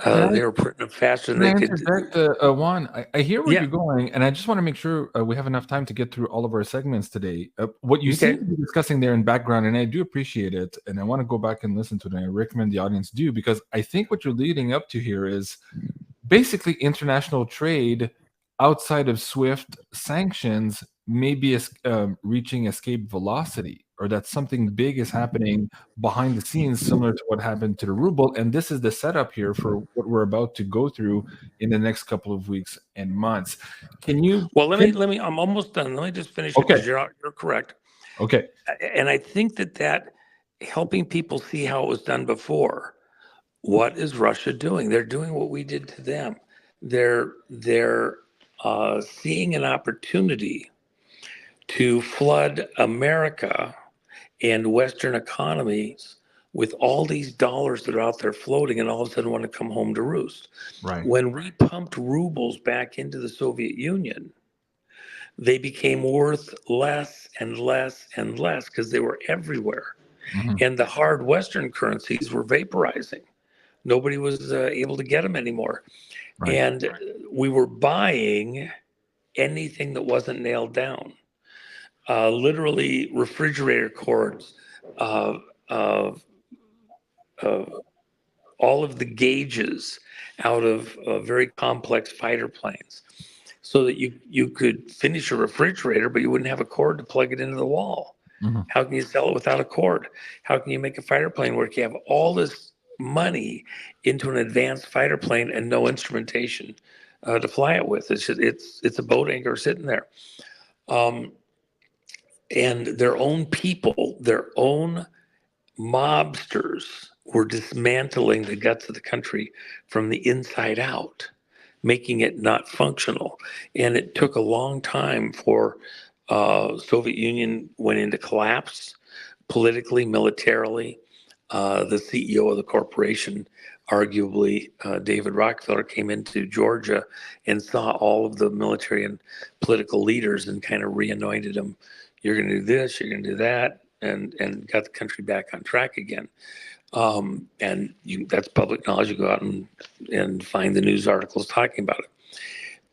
They were printing them faster than they could. Juan, I hear where Yeah. you're going, and I just want to make sure we have enough time to get through all of our segments today. What you seem to be discussing there in background, and I do appreciate it, and I want to go back and listen to it, and I recommend the audience do, because I think what you're leading up to here is basically international trade outside of SWIFT sanctions may be reaching escape velocity, or that something big is happening behind the scenes, similar to what happened to the ruble. And this is the setup here for what we're about to go through in the next couple of weeks and months. Can you? Well, let me. I'm almost done. Let me just finish it, because you're correct. Okay. And I think that helping people see how it was done before. What is Russia doing? They're doing what we did to them. They're seeing an opportunity to flood America and Western economies with all these dollars that are out there floating, and all of a sudden want to come home to roost. Right. When we pumped rubles back into the Soviet Union, they became worth less and less and less because they were everywhere. Mhm. And the hard Western currencies were vaporizing. Nobody was able to get them anymore. Right. And we were buying anything that wasn't nailed down. Literally refrigerator cords, all of the gauges out of very complex fighter planes, so that you could finish a refrigerator, but you wouldn't have a cord to plug it into the wall. Mhm. How can you sell it without a cord? How can you make a fighter plane work? You have all this money into an advanced fighter plane and no instrumentation to fly it with. It's a boat anchor sitting there. And their own people, their own mobsters, were dismantling the guts of the country from the inside out, making it not functional. And it took a long time for Soviet Union went into collapse politically, militarily. The CEO of the corporation, arguably David Rockefeller, came into Georgia and saw all of the military and political leaders and kind of re-anointed them. You're going to do this, you're going to do that, and got the country back on track again. And that's public knowledge. You go out and find the news articles talking about it.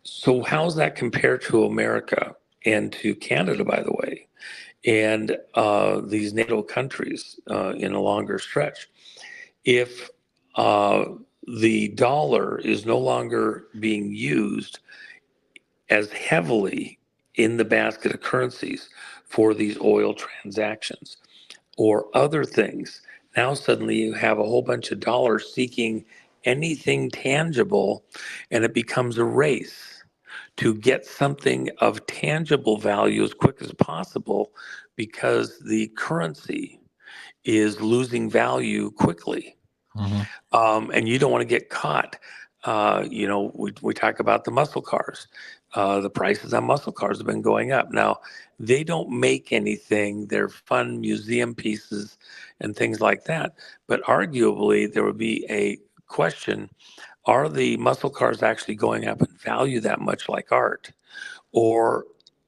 So how's that compared to America and to Canada, by the way, and these NATO countries in a longer stretch? If the dollar is no longer being used as heavily in the basket of currencies for these oil transactions or other things, now suddenly you have a whole bunch of dollars seeking anything tangible, and it becomes a race to get something of tangible value as quick as possible, because the currency is losing value quickly. Mhm. And you don't want to get caught. We talk about the muscle cars. The prices on muscle cars have been going up. Now, they don't make anything. They're fun museum pieces and things like that. But arguably, there would be a question: are the muscle cars actually going up in value that much, like art? Or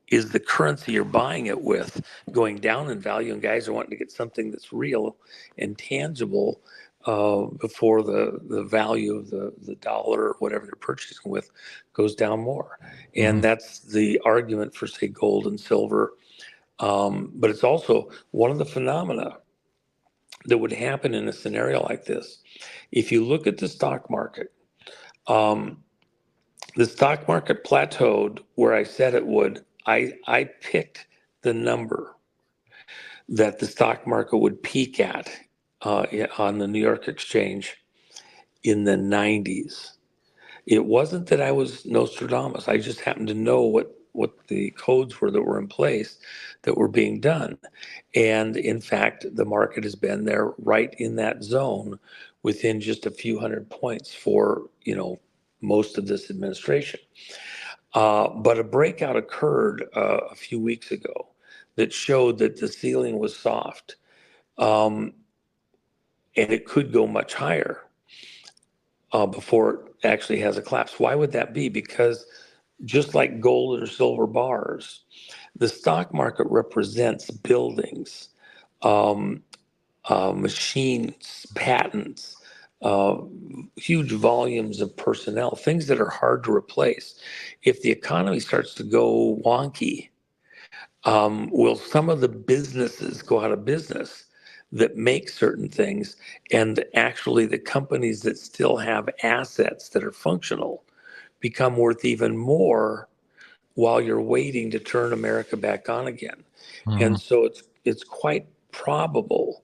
is the currency you're buying it with going down in value, and guys are wanting to get something that's real and tangible before the value of the dollar or whatever they're purchasing with goes down more? And Mhm. that's the argument for, say, gold and silver. But it's also one of the phenomena that would happen in a scenario like this. If you look at the stock market, the stock market plateaued where I said it would. I picked the number that the stock market would peak at on the New York Exchange in the 90s. It wasn't that I was Nostradamus. I just happened to know what the codes were that were in place that were being done. And in fact, the market has been there right in that zone within just a few hundred points for, most of this administration. But a breakout occurred a few weeks ago that showed that the ceiling was soft, and it could go much higher before it actually has a collapse. Why would that be? Because just like gold or silver bars, the stock market represents buildings, um, machines, patents, uh, huge volumes of personnel, things that are hard to replace. If the economy starts to go wonky, will some of the businesses go out of business that make certain things? And actually, the companies that still have assets that are functional become worth even more while you're waiting to turn America back on again. And so it's quite probable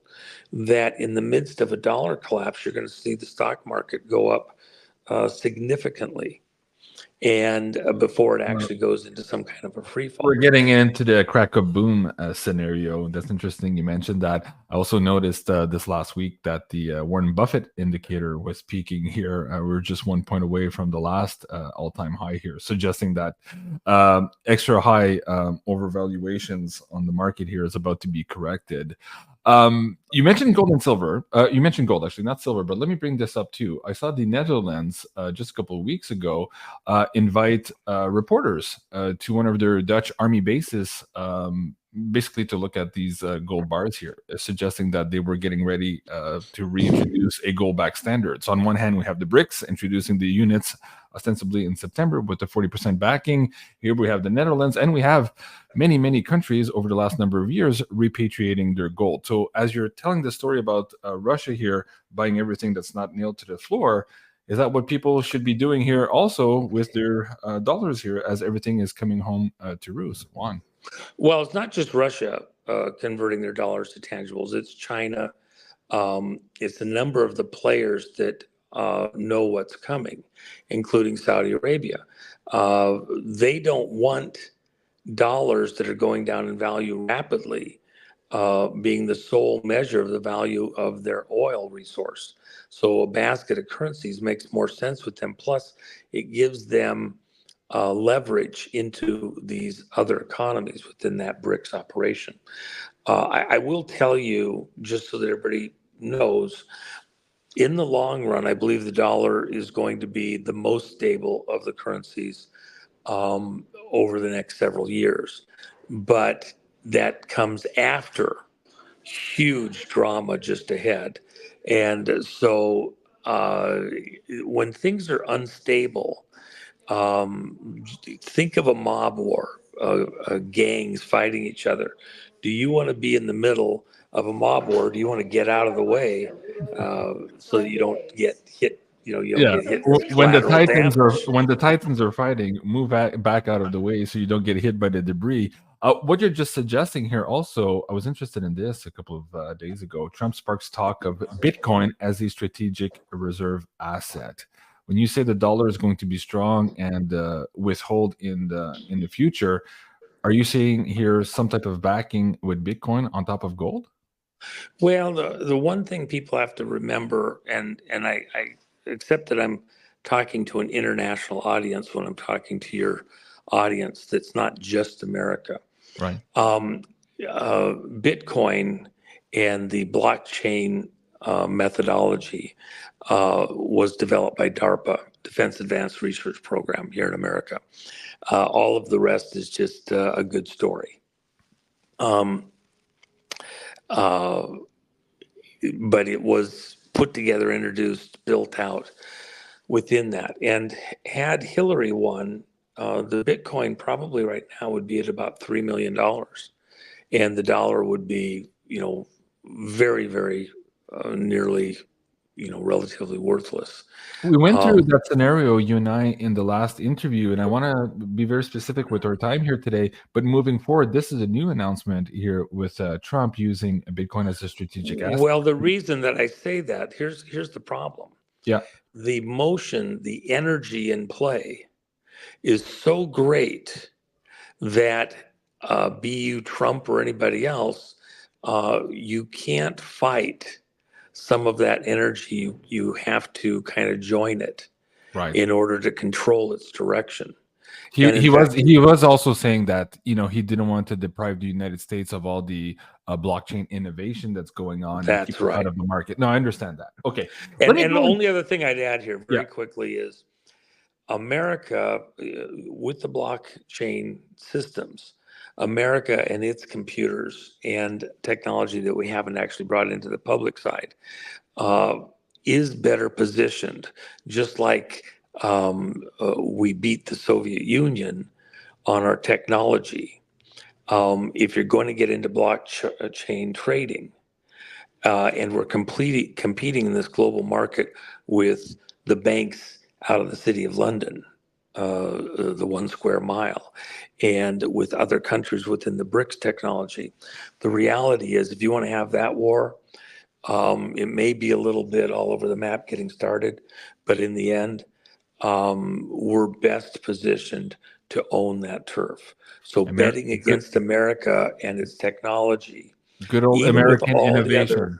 that in the midst of a dollar collapse, you're going to see the stock market go up significantly, and before it actually goes into some kind of a free We're fall. getting into the crack of boom scenario. That's interesting. You mentioned that. I also noticed this last week that the Warren Buffett indicator was peaking here. We're just 1 point away from the last all-time high here, suggesting that extra high overvaluations on the market here is about to be corrected. You mentioned gold and silver. You mentioned gold, actually, not silver, but let me bring this up too. I saw the Netherlands just a couple of weeks ago invite reporters to one of their Dutch army bases, basically to look at these gold bars here, suggesting that they were getting ready to reintroduce a gold-backed standard. So on one hand, we have the BRICS introducing the units ostensibly in September with the 40% backing. Here we have the Netherlands, and we have many, many countries over the last number of years repatriating their gold. So as you're telling the story about Russia here buying everything that's not nailed to the floor, is that what people should be doing here also with their dollars here as everything is coming home to roost? Juan. Well, it's not just Russia converting their dollars to tangibles. It's China. It's a number of the players that know what's coming, including Saudi Arabia. They don't want dollars that are going down in value rapidly being the sole measure of the value of their oil resource. So a basket of currencies makes more sense with them. Plus, it gives them leverage into these other economies within that BRICS operation. I will tell you, just so that everybody knows, in the long run, I believe the dollar is going to be the most stable of the currencies over the next several years. But that comes after huge drama just ahead. And so when things are unstable, think of a mob war, gangs fighting each other. Do you want to be in the middle of a mob war? Do you want to get out of the way so that you don't get hit? You don't get hit with When the collateral Titans are fighting, move back out of the way so you don't get hit by the debris. What you're just suggesting here, also, I was interested in this a couple of days ago. Trump sparks talk of Bitcoin as a strategic reserve asset. When you say the dollar is going to be strong and withhold in the future, are you seeing here some type of backing with Bitcoin on top of gold? Well, the one thing people have to remember, and I accept that I'm talking to an international audience when I'm talking to your audience that's not just America. Right. Bitcoin and the blockchain methodology was developed by DARPA, Defense Advanced Research Program here in America. All of the rest is just a good story. But it was put together, introduced, built out within that. And had Hillary won, the Bitcoin probably right now would be at about $3 million. And the dollar would be, very, very nearly, relatively worthless. We went through that scenario, you and I, in the last interview, and I want to be very specific with our time here today. But moving forward, this is a new announcement here with Trump using Bitcoin as a strategic asset. Well, the reason that I say that, here's the problem. Yeah. The motion, the energy in play is so great that be you Trump or anybody else, you can't fight some of that energy. You have to kind of join it, right, in order to control its direction. He was also saying that he didn't want to deprive the United States of all the blockchain innovation that's going on. That's and keep it out of the market. No, I understand that. Okay, and the only other thing I'd add here very quickly is America, with the blockchain systems, America and its computers and technology that we haven't actually brought into the public side, is better positioned, just like we beat the Soviet Union on our technology. If you're going to get into blockchain trading, and we're competing in this global market with the banks out of the City of London, the 1 square mile, and with other countries within the BRICS technology, the reality is if you want to have that war, it may be a little bit all over the map getting started, but in the end, we're best positioned to own that turf. So betting against America and its technology, good old American innovation.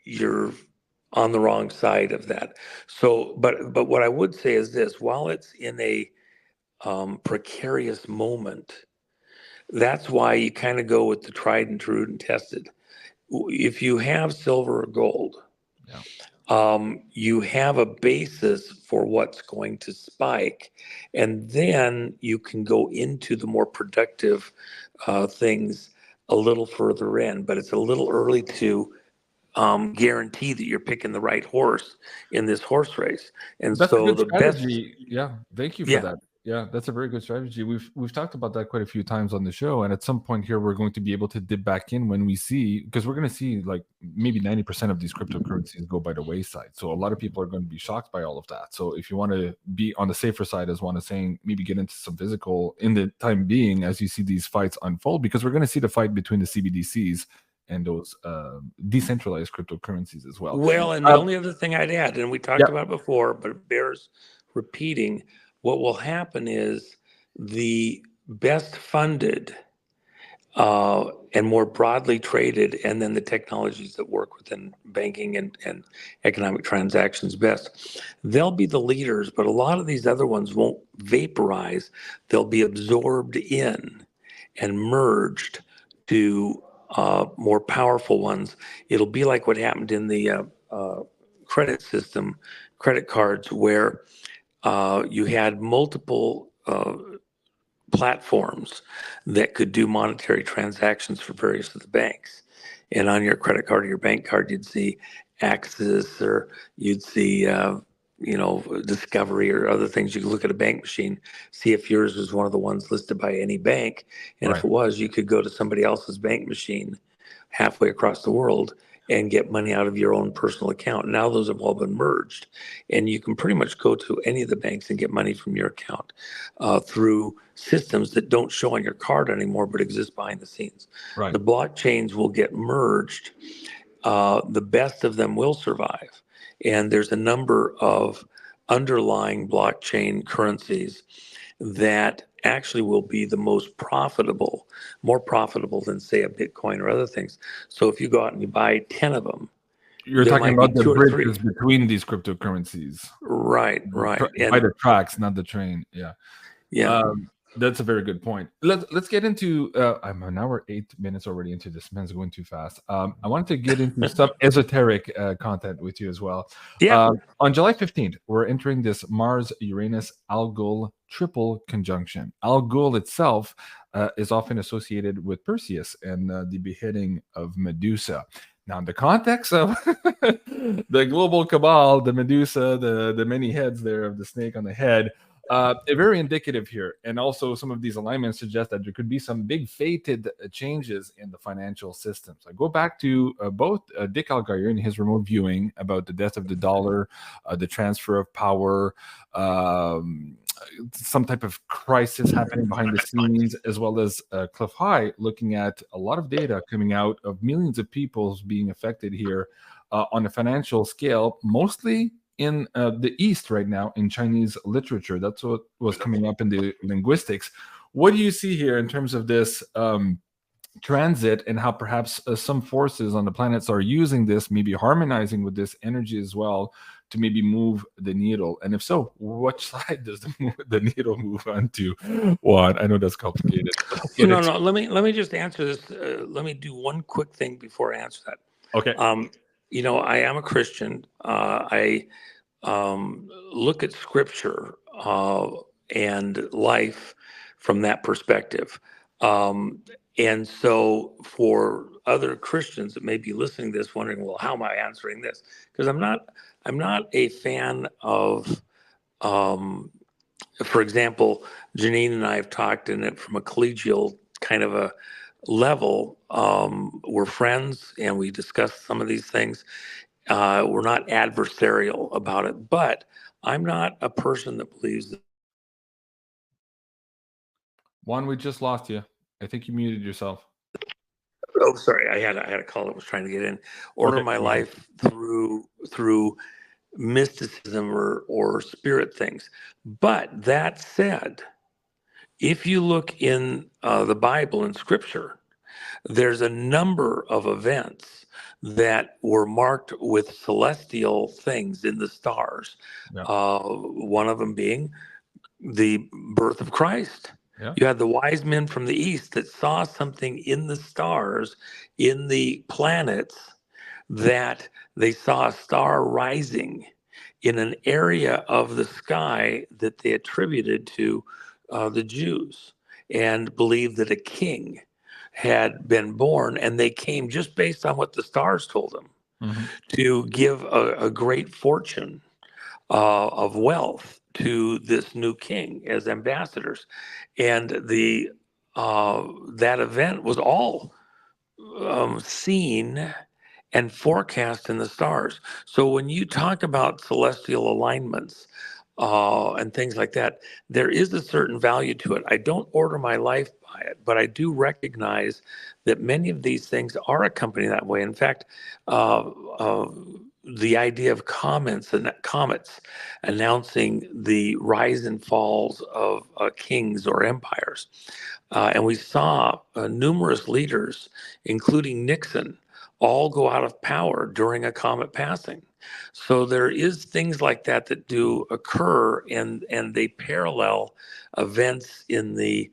You're on the wrong side of that. So, but what I would say is this: while it's in a precarious moment, that's why you kind of go with the tried and true and tested. If you have silver or gold, you have a basis for what's going to spike, and then you can go into the more productive things a little further in. But it's a little early to guarantee that you're picking the right horse in this horse race. And that's so a good the strategy. Thank you for that. Yeah, that's a very good strategy. We've talked about that quite a few times on the show, and at some point here, we're going to be able to dip back in when we see, because we're going to see like maybe 90% of these cryptocurrencies go by the wayside. So a lot of people are going to be shocked by all of that. So if you want to be on the safer side, as Juan is saying, maybe get into some physical in the time being as you see these fights unfold, because we're going to see the fight between the CBDCs and those decentralized cryptocurrencies as well. Well, and the only other thing I'd add, and we talked about it before, but it bears repeating, what will happen is the best funded and more broadly traded, and then the technologies that work within banking and economic transactions best, they'll be the leaders, but a lot of these other ones won't vaporize. They'll be absorbed in and merged to more powerful ones. It'll be like what happened in the credit system, credit cards, where you had multiple platforms that could do monetary transactions for various of the banks. And on your credit card or your bank card, you'd see Axis, or you'd see Discovery or other things. You could look at a bank machine, see if yours was one of the ones listed by any bank. And if it was, you could go to somebody else's bank machine halfway across the world and get money out of your own personal account. Now those have all been merged, and you can pretty much go to any of the banks and get money from your account through systems that don't show on your card anymore, but exist behind the scenes. Right. The blockchains will get merged. The best of them will survive. And there's a number of underlying blockchain currencies that actually will be the most profitable, more profitable than, say, a Bitcoin or other things. So if you go out and you buy 10 of them, you're talking about the bridges between these cryptocurrencies. Right. By the tracks, not the train. Yeah. That's a very good point. Let's get into. I'm an hour 8 minutes already into this. Man's going too fast. I wanted to get into some esoteric content with you as well. Yeah. On July 15th, we're entering this Mars-Uranus Algol triple conjunction. Algol itself is often associated with Perseus and the beheading of Medusa. Now, in the context of the global cabal, the Medusa, the many heads there of the snake on the head, Very indicative here. And also some of these alignments suggest that there could be some big fated changes in the financial system. So I go back to both Dick Allgaier in his remote viewing about the death of the dollar, the transfer of power, some type of crisis happening behind the scenes, as well as Cliff High looking at a lot of data coming out of millions of people being affected here on a financial scale, mostly in the East right now in Chinese literature. That's what was coming up in the linguistics. What do you see here in terms of this transit, and how perhaps some forces on the planets are using this, maybe harmonizing with this energy as well, to maybe move the needle? And if so, which side does the needle move on to? Juan, I know that's complicated. No. Let me just answer this. Let me do one quick thing before I answer that. Okay. I am a Christian. I look at Scripture and life from that perspective. And so for other Christians that may be listening to this wondering, well, how am I answering this? Because I'm not a fan of, for example, Janine and I have talked in it from a collegial kind of a level. We're friends and we discuss some of these things. We're not adversarial about it, but I'm not a person that believes that. Juan, we just lost you. I think you muted yourself. Oh, sorry. I had a call that was trying to get in. Order my life through mysticism or spirit things. But that said, if you look in the Bible and Scripture, there's a number of events that were marked with celestial things in the stars. Yeah. One of them being the birth of Christ. Yeah. You had the wise men from the east that saw something in the stars, in the planets, that they saw a star rising in an area of the sky that they attributed to the Jews, and believed that a king had been born, and they came just based on what the stars told them to give a great fortune of wealth to this new king as ambassadors. And that event was all seen and forecast in the stars. So when you talk about celestial alignments and things like that, there is a certain value to it. I don't order my life by it, but I do recognize that many of these things are accompanied that way. In fact, the idea of comets announcing the rise and falls of kings or empires. And we saw numerous leaders, including Nixon, all go out of power during a comet passing. So there is things like that that do occur, and they parallel events in the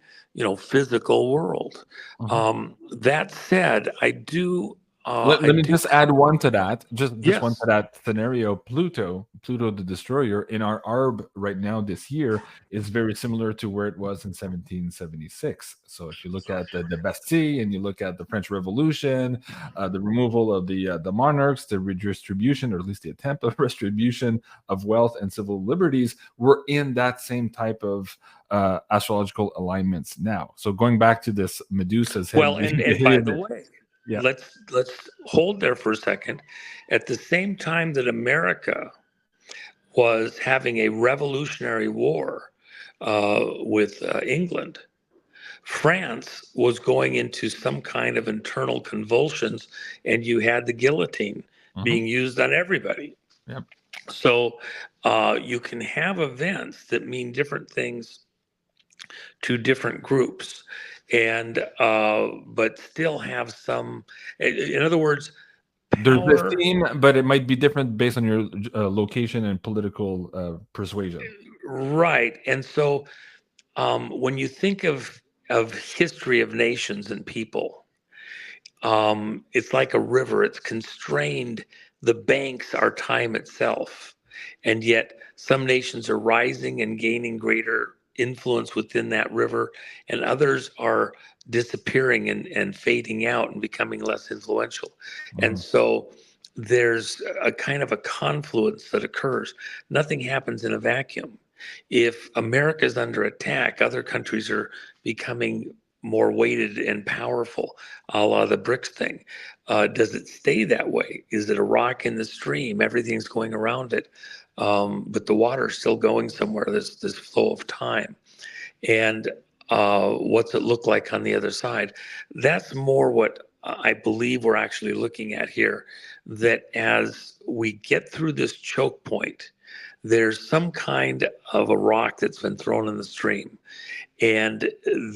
physical world. That said, I do. Let me just add one to that. Just one to that scenario. Pluto the Destroyer in our ARB right now this year is very similar to where it was in 1776. So if you look at the Bastille and you look at the French Revolution, the removal of the monarchs, the redistribution, or at least the attempt of retribution of wealth and civil liberties, we're in that same type of astrological alignments now. So going back to this Medusa's head. Well, and by the way. Yeah. Let's hold there for a second. At the same time that America was having a revolutionary war with England, France was going into some kind of internal convulsions, and you had the guillotine being used on everybody. Yep. So you can have events that mean different things to different groups, and but still have some. In other words, there's a theme, but it might be different based on your location and political persuasion. Right, and so when you think of history of nations and people, it's like a river. It's constrained. The banks are time itself, and yet some nations are rising and gaining greater influence within that river, and others are disappearing and fading out and becoming less influential. And so there's a kind of a confluence that occurs. Nothing happens in a vacuum. If America is under attack, other countries are becoming more weighted and powerful, a la the BRICS thing. Does it stay that way? Is it a rock in the stream? Everything's going around it, but the water's still going somewhere. There's this flow of time. And what's it look like on the other side? That's more what I believe we're actually looking at here, that as we get through this choke point, there's some kind of a rock that's been thrown in the stream. And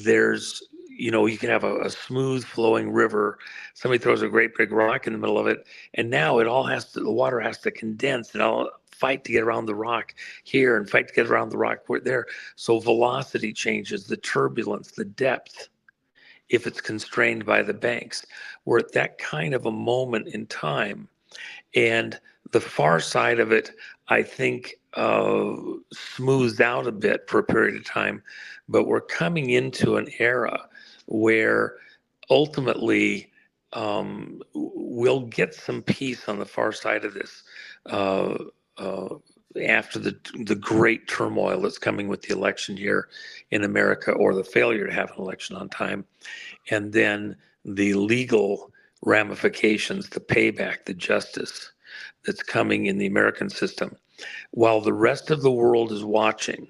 there's, you can have a smooth flowing river. Somebody throws a great big rock in the middle of it. And now the water has to condense and all fight to get around the rock here and fight to get around the rock there. So velocity changes, the turbulence, the depth, if it's constrained by the banks. We're at that kind of a moment in time. And the far side of it, I think, smooths out a bit for a period of time. But we're coming into an era where ultimately we'll get some peace on the far side of this after the great turmoil that's coming with the election here in America, or the failure to have an election on time, and then the legal ramifications, the payback, the justice that's coming in the American system. While the rest of the world is watching,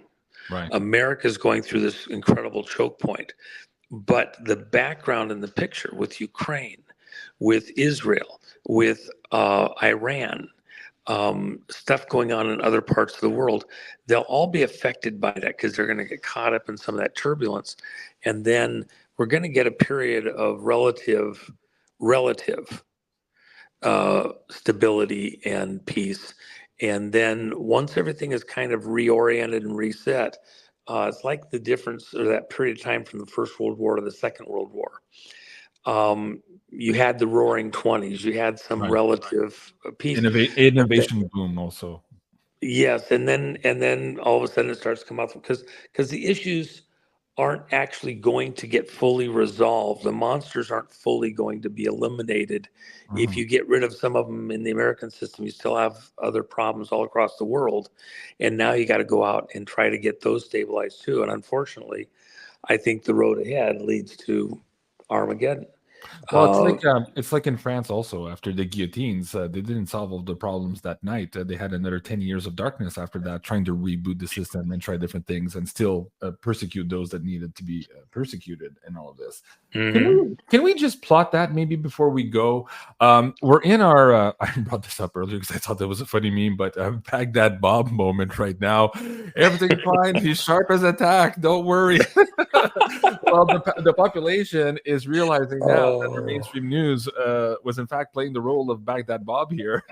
Right. America is going through this incredible choke point. But the background in the picture with Ukraine, with Israel, with Iran, stuff going on in other parts of the world, they'll all be affected by that because they're going to get caught up in some of that turbulence. And then we're going to get a period of relative stability and peace. And then once everything is kind of reoriented and reset, it's like the difference, or that period of time from the First World War to the Second World War. You had the Roaring '20s. You had some relative peace. Innovation boom also. Yes, and then all of a sudden it starts to come out because the issues aren't actually going to get fully resolved. The monsters aren't fully going to be eliminated. If you get rid of some of them in the American system, you still have other problems all across the world. And now you got to go out and try to get those stabilized too. And unfortunately, I think the road ahead leads to Armageddon. Well, it's like in France also. After the guillotines, they didn't solve all the problems that night. They had another 10 years of darkness after that, trying to reboot the system and try different things and still persecute those that needed to be persecuted and all of this. Can we just plot that maybe before we go? We're in our, I brought this up earlier because I thought that was a funny meme, but Baghdad Bob moment right now. Everything's fine. He's sharp as a tack. Don't worry. Well, the population is realizing now that the mainstream news was in fact playing the role of Baghdad Bob here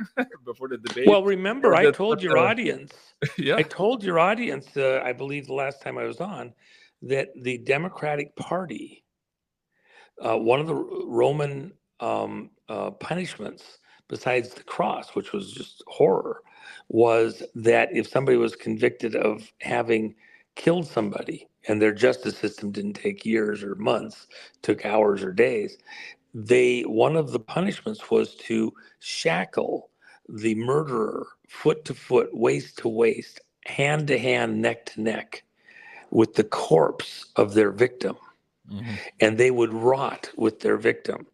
before the debate. Well, remember, I told your audience, yeah. I told your audience, I believe the last time I was on, that the Democratic Party, one of the Roman punishments, besides the cross, which was just horror, was that if somebody was convicted of having killed somebody and their justice system didn't take years or months, took hours or days, one of the punishments was to shackle the murderer foot to foot, waist to waist, hand to hand, neck to neck, with the corpse of their victim. And they would rot with their victim.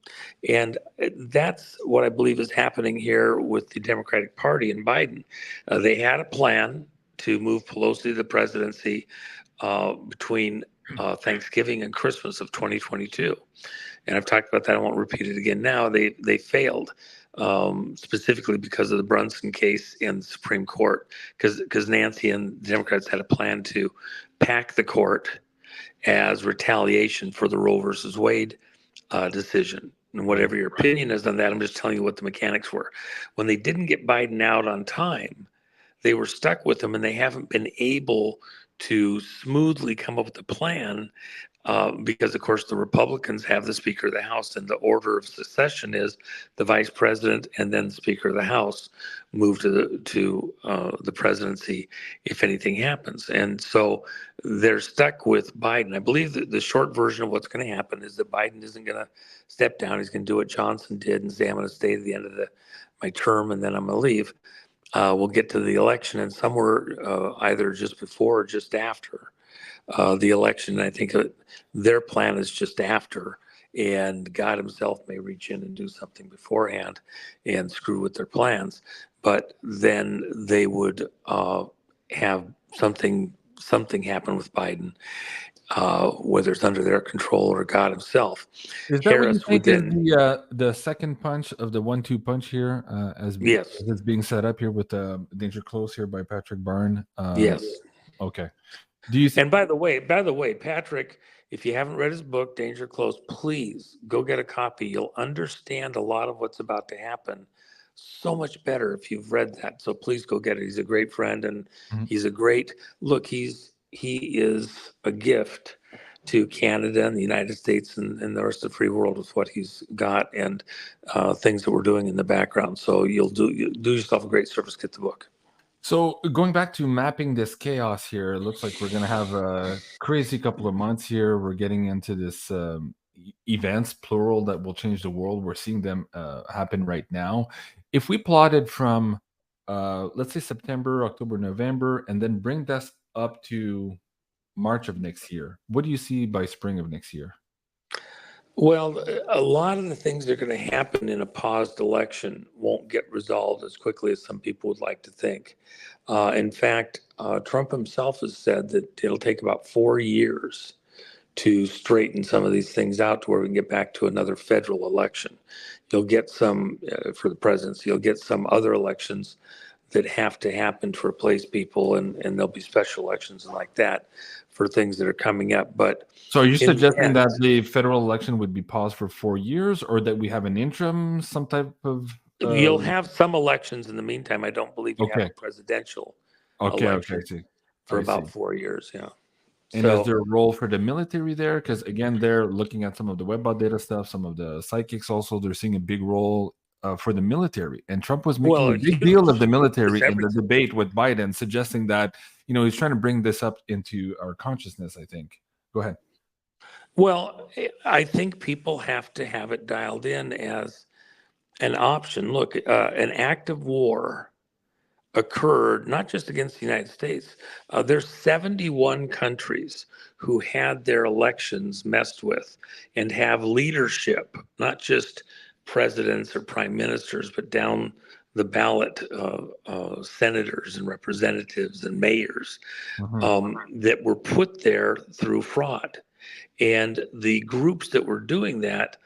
And that's what I believe is happening here with the Democratic Party and Biden. They had a plan to move Pelosi to the presidency between Thanksgiving and Christmas of 2022. And I've talked about that. I won't repeat it again now. They failed, specifically because of the Brunson case in the Supreme Court, because Nancy and the Democrats had a plan to pack the court as retaliation for the Roe versus Wade decision. And whatever your opinion is on that, I'm just telling you what the mechanics were. When they didn't get Biden out on time, they were stuck with him, and they haven't been able to smoothly come up with a plan because, of course, the Republicans have the Speaker of the House, and the order of succession is the Vice President and then the Speaker of the House move to the presidency if anything happens. And so they're stuck with Biden. I believe that the short version of what's going to happen is that Biden isn't going to step down. He's going to do what Johnson did and say, I'm going to stay to the end of my term and then I'm going to leave. we'll get to the election, and some were either just before or just after the election. I think their plan is just after, and God himself may reach in and do something beforehand and screw with their plans. But then they would have something happen with Biden, whether it's under their control or God himself. Is that what you Harris would think is then, the second punch of the 1-2 punch here, as yes, it's being set up here with the Danger Close here by Patrick Byrne? yes. Okay. Do you think? And by the way, Patrick, if you haven't read his book, Danger Close, please go get a copy. You'll understand a lot of what's about to happen so much better if you've read that. So please go get it. He's a great friend, and Mhm. he's a great look. He is a gift to Canada and the United States and the rest of the free world with what he's got and things that we're doing in the background. So you do yourself a great service. Get the book. So going back to mapping this chaos here, it looks like we're going to have a crazy couple of months here. We're getting into this events, plural, that will change the world. We're seeing them happen right now. If we plotted from, let's say, September, October, November, and then bring this up to March of next year, what do you see by spring of next year? Well, a lot of the things that are going to happen in a paused election won't get resolved as quickly as some people would like to think. In fact, Trump himself has said that it'll take about 4 years to straighten some of these things out to where we can get back to another federal election. You'll get some for the presidency, you'll get some other elections that have to happen to replace people, and there'll be special elections and like that for things that are coming up. But So are you in the suggesting end, that the federal election would be paused for 4 years, or that we have an interim, some type of? you'll have some elections in the meantime. I don't believe you have Okay, a presidential okay, I election see. for I see. about 4 years. Yeah. And is So, there a role for the military there? Because again, they're looking at some of the WebBot data stuff, some of the psychics also. They're seeing a big role for the military. And Trump was making well, a big deal of the it's military in the everything. debate with Biden, suggesting that, he's trying to bring this up into our consciousness, I think. Go ahead. Well, I think people have to have it dialed in as an option. Look, an act of war occurred not just against the United States. There's 71 countries who had their elections messed with and have leadership, not just presidents or prime ministers, but down the ballot, senators and representatives and mayors that were put there through fraud. And the groups that were doing that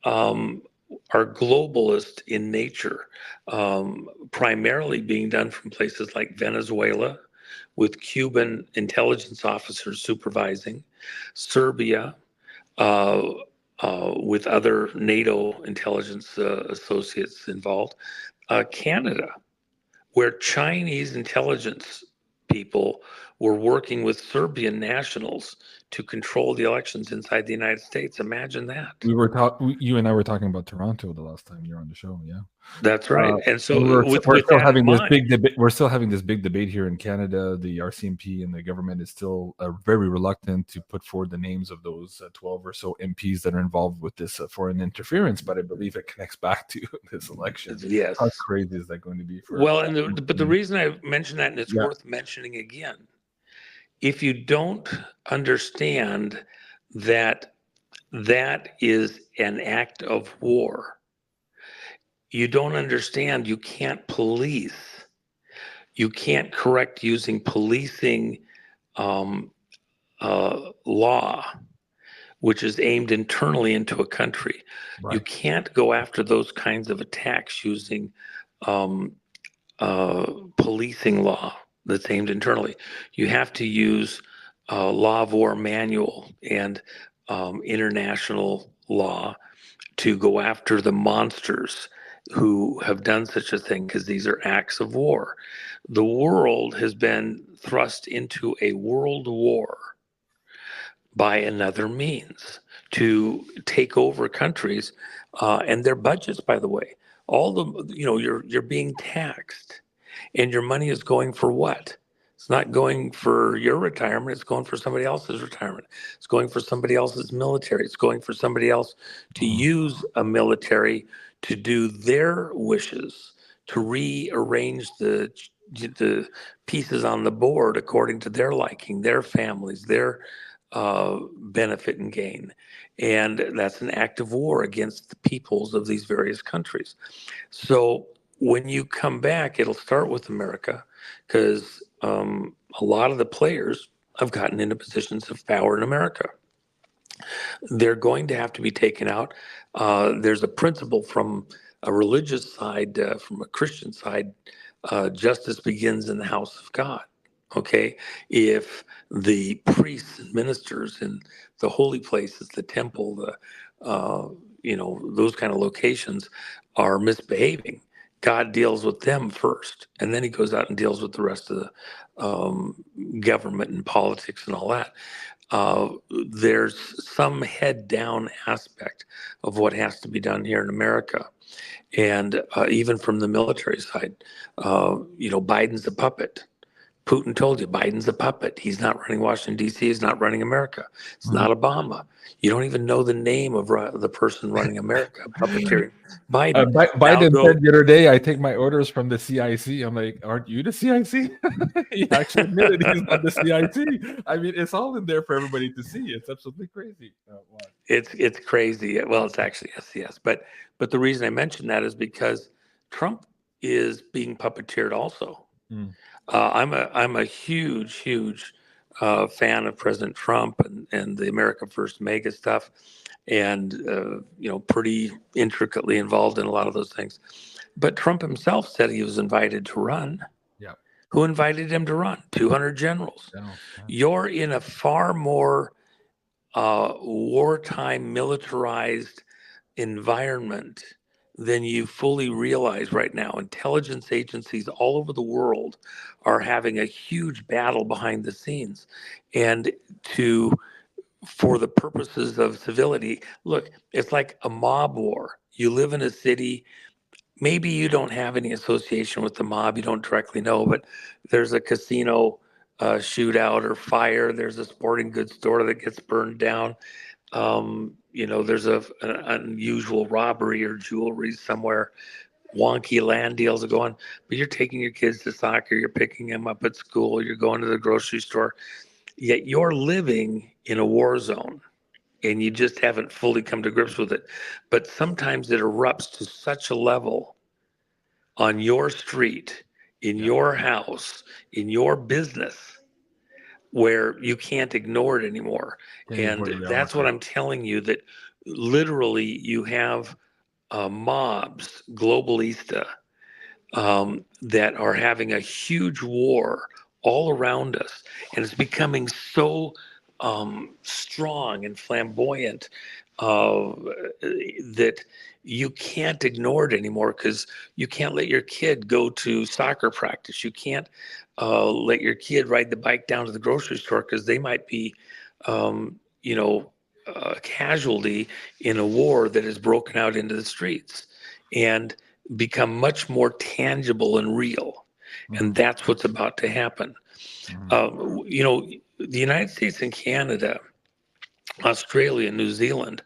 are globalist in nature, primarily being done from places like Venezuela, with Cuban intelligence officers supervising, Serbia, with other NATO intelligence associates involved, Canada, where Chinese intelligence people were working with Serbian nationals to control the elections inside the United States. Imagine that. You and I were talking about Toronto the last time you were on the show. Yeah. That's right. And And so we're with still that having in this mind, big debate. We're still having this big debate here in Canada. The RCMP and the government is still very reluctant to put forward the names of those 12 or so MPs that are involved with this foreign interference. But I believe it connects back to this election. yes. How crazy is that going to be for? Well, but the reason I mention that, and it's Yeah. worth mentioning again, if you don't understand that that is an act of war, you don't understand you can't police. You can't correct using policing law, which is aimed internally into a country. You Right. can't go after those kinds of attacks using policing law that's aimed internally. You have to use law of war manual and international law to go after the monsters who have done such a thing, because these are acts of war. The world has been thrust into a world war by another means to take over countries and their budgets, by the way. All the, you're being taxed, and your money is going for what? It's not going for your retirement, it's going for somebody else's retirement. It's going for somebody else's military. It's going for somebody else to use a military to do their wishes, to rearrange the pieces on the board according to their liking, their families, their benefit and gain. And that's an act of war against the peoples of these various countries. So when you come back, it'll start with America, because a lot of the players have gotten into positions of power in America. They're going to have to be taken out. There's a principle from a religious side, from a Christian side, justice begins in the house of God. Okay, if the priests and ministers in the holy places, the temple, those kind of locations are misbehaving, God deals with them first, and then he goes out and deals with the rest of the government and politics and all that. There's some head down aspect of what has to be done here in America. And even from the military side, Biden's a puppet. Putin told you Biden's a puppet. He's not running Washington, D.C. He's not running America. It's not Obama. You don't even know the name of the person running America, puppeteering Biden. Biden said the other day, I take my orders from the CIC. I'm like, aren't you the CIC? He actually admitted he's not the CIC. I mean, it's all in there for everybody to see. It's absolutely crazy. It's crazy. Well, it's actually SCS. But the reason I mention that is because Trump is being puppeteered also. I'm a huge fan of President Trump and the America First MAGA stuff, and pretty intricately involved in a lot of those things. But Trump himself said he was invited to run. Yeah. Who invited him to run? 200 generals. You're in a far more wartime militarized environment than you fully realize right now. Intelligence agencies all over the world are having a huge battle behind the scenes. And for the purposes of civility, look, it's like a mob war. You live in a city, maybe you don't have any association with the mob, you don't directly know, but there's a casino shootout or fire, there's a sporting goods store that gets burned down. There's an unusual robbery or jewelry somewhere, wonky land deals are going, but you're taking your kids to soccer, you're picking them up at school, you're going to the grocery store, yet you're living in a war zone and you just haven't fully come to grips with it. But sometimes it erupts to such a level on your street, in your house, in your business, where you can't ignore it anymore. And that's what I'm telling you, that literally you have mobs, globalista, that are having a huge war all around us. And it's becoming so strong and flamboyant that you can't ignore it anymore, because you can't let your kid go to soccer practice. You can't let your kid ride the bike down to the grocery store, because they might be, a casualty in a war that has broken out into the streets and become much more tangible and real. And that's what's about to happen. The United States and Canada, Australia, New Zealand,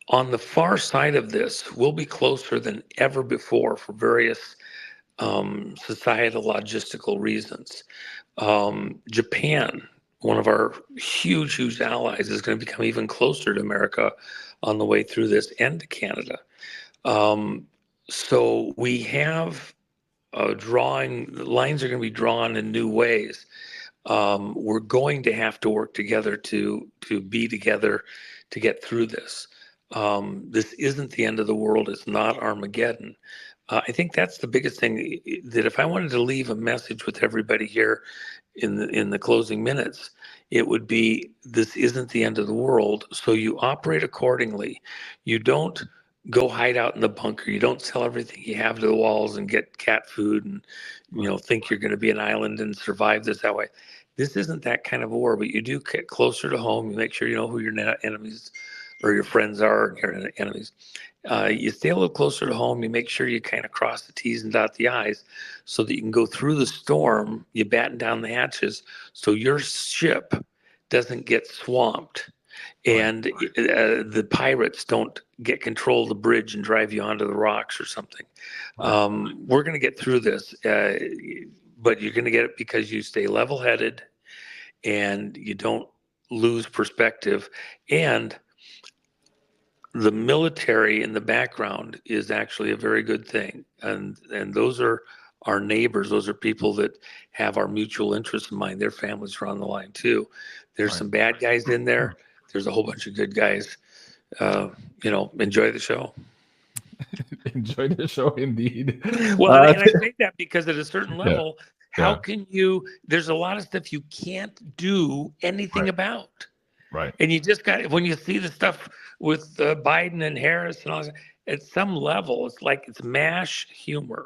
on the far side of this, will be closer than ever before for various societal logistical reasons. Japan, one of our huge allies, is going to become even closer to America on the way through this, and to Canada. So we have lines are going to be drawn in new ways. We're going to have to work together to be together to get through this. This isn't the end of the world. It's not Armageddon. I think that's the biggest thing, that if I wanted to leave a message with everybody here in the closing minutes, it would be, this isn't the end of the world. So you operate accordingly. You don't go hide out in the bunker. You don't sell everything you have to the walls and get cat food and think you're going to be an island and survive this that way. This isn't that kind of war, but you do get closer to home. You make sure you know who your enemies or your friends are, your enemies. You stay a little closer to home. You make sure you kind of cross the T's and dot the I's, so that you can go through the storm. You batten down the hatches so your ship doesn't get swamped. and the pirates don't get control of the bridge and drive you onto the rocks or something. We're going to get through this, but you're going to get it because you stay level-headed and you don't lose perspective. And the military in the background is actually a very good thing. And those are our neighbors. Those are people that have our mutual interests in mind. Their families are on the line too. There's some bad guys in there. There's a whole bunch of good guys. Enjoy the show. Enjoy the show indeed. Well, and I say that because at a certain level, how can you, there's a lot of stuff you can't do anything about. Right. And you just got, when you see the stuff with Biden and Harris and all that, at some level, it's like it's MASH humor.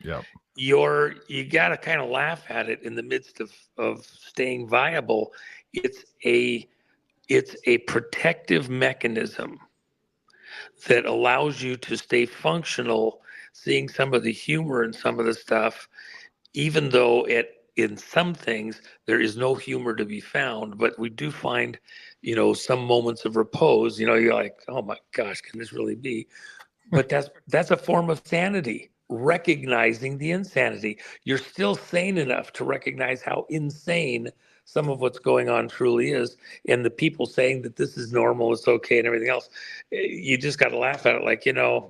Yeah. You got to kind of laugh at it in the midst of staying viable. It's a protective mechanism that allows you to stay functional, seeing some of the humor in some of the stuff, even though in some things there is no humor to be found, but we do find, some moments of repose. You're like, oh my gosh, can this really be? But that's a form of sanity, recognizing the insanity. You're still sane enough to recognize how insane some of what's going on truly is, and the people saying that this is normal, it's okay, and everything else. You just got to laugh at it, like, the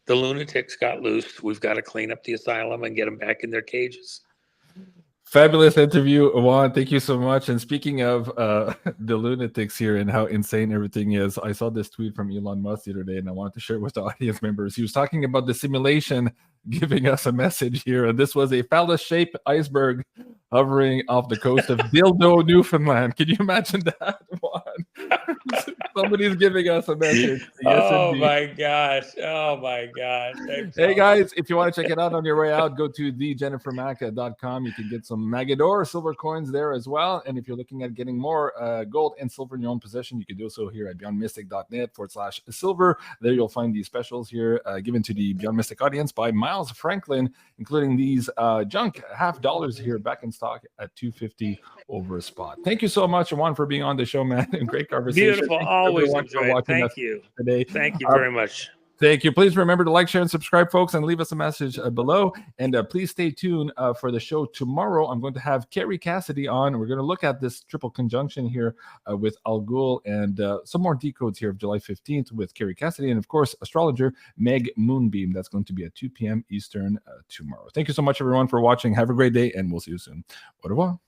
lunatics got loose. We've got to clean up the asylum and get them back in their cages. Fabulous interview, Juan. Thank you so much. And speaking of the lunatics here and how insane everything is, I saw this tweet from Elon Musk the other day, and I wanted to share it with the audience members. He was talking about the simulation giving us a message here, and this was a phallus-shaped iceberg hovering off the coast of Dildo, Newfoundland. Can you imagine that, Juan? Somebody's giving us a message. Yes, oh indeed. my gosh. Hey guys, if you want to check it out on your way out, go to thejennifermaca.com. You can get some Magador silver coins there as well. And if you're looking at getting more gold and silver in your own possession, you can do so here at beyondmystic.net/silver. There you'll find these specials here given to the Beyond Mystic audience by Miles Franklin, including these junk $50 here back in stock at $2.50 over a spot. Thank you so much, Juan, for being on the show, man. Great conversation. Beautiful. Always enjoy it. Thank you today. Thank you very much. Thank you. Please remember to like, share, and subscribe, folks, and leave us a message below. And please stay tuned for the show tomorrow. I'm going to have Kerry Cassidy on. We're going to look at this triple conjunction here with Al Ghul and some more decodes here of July 15th with Kerry Cassidy. And, of course, astrologer Meg Moonbeam. That's going to be at 2 p.m. Eastern tomorrow. Thank you so much, everyone, for watching. Have a great day, and we'll see you soon. Au revoir.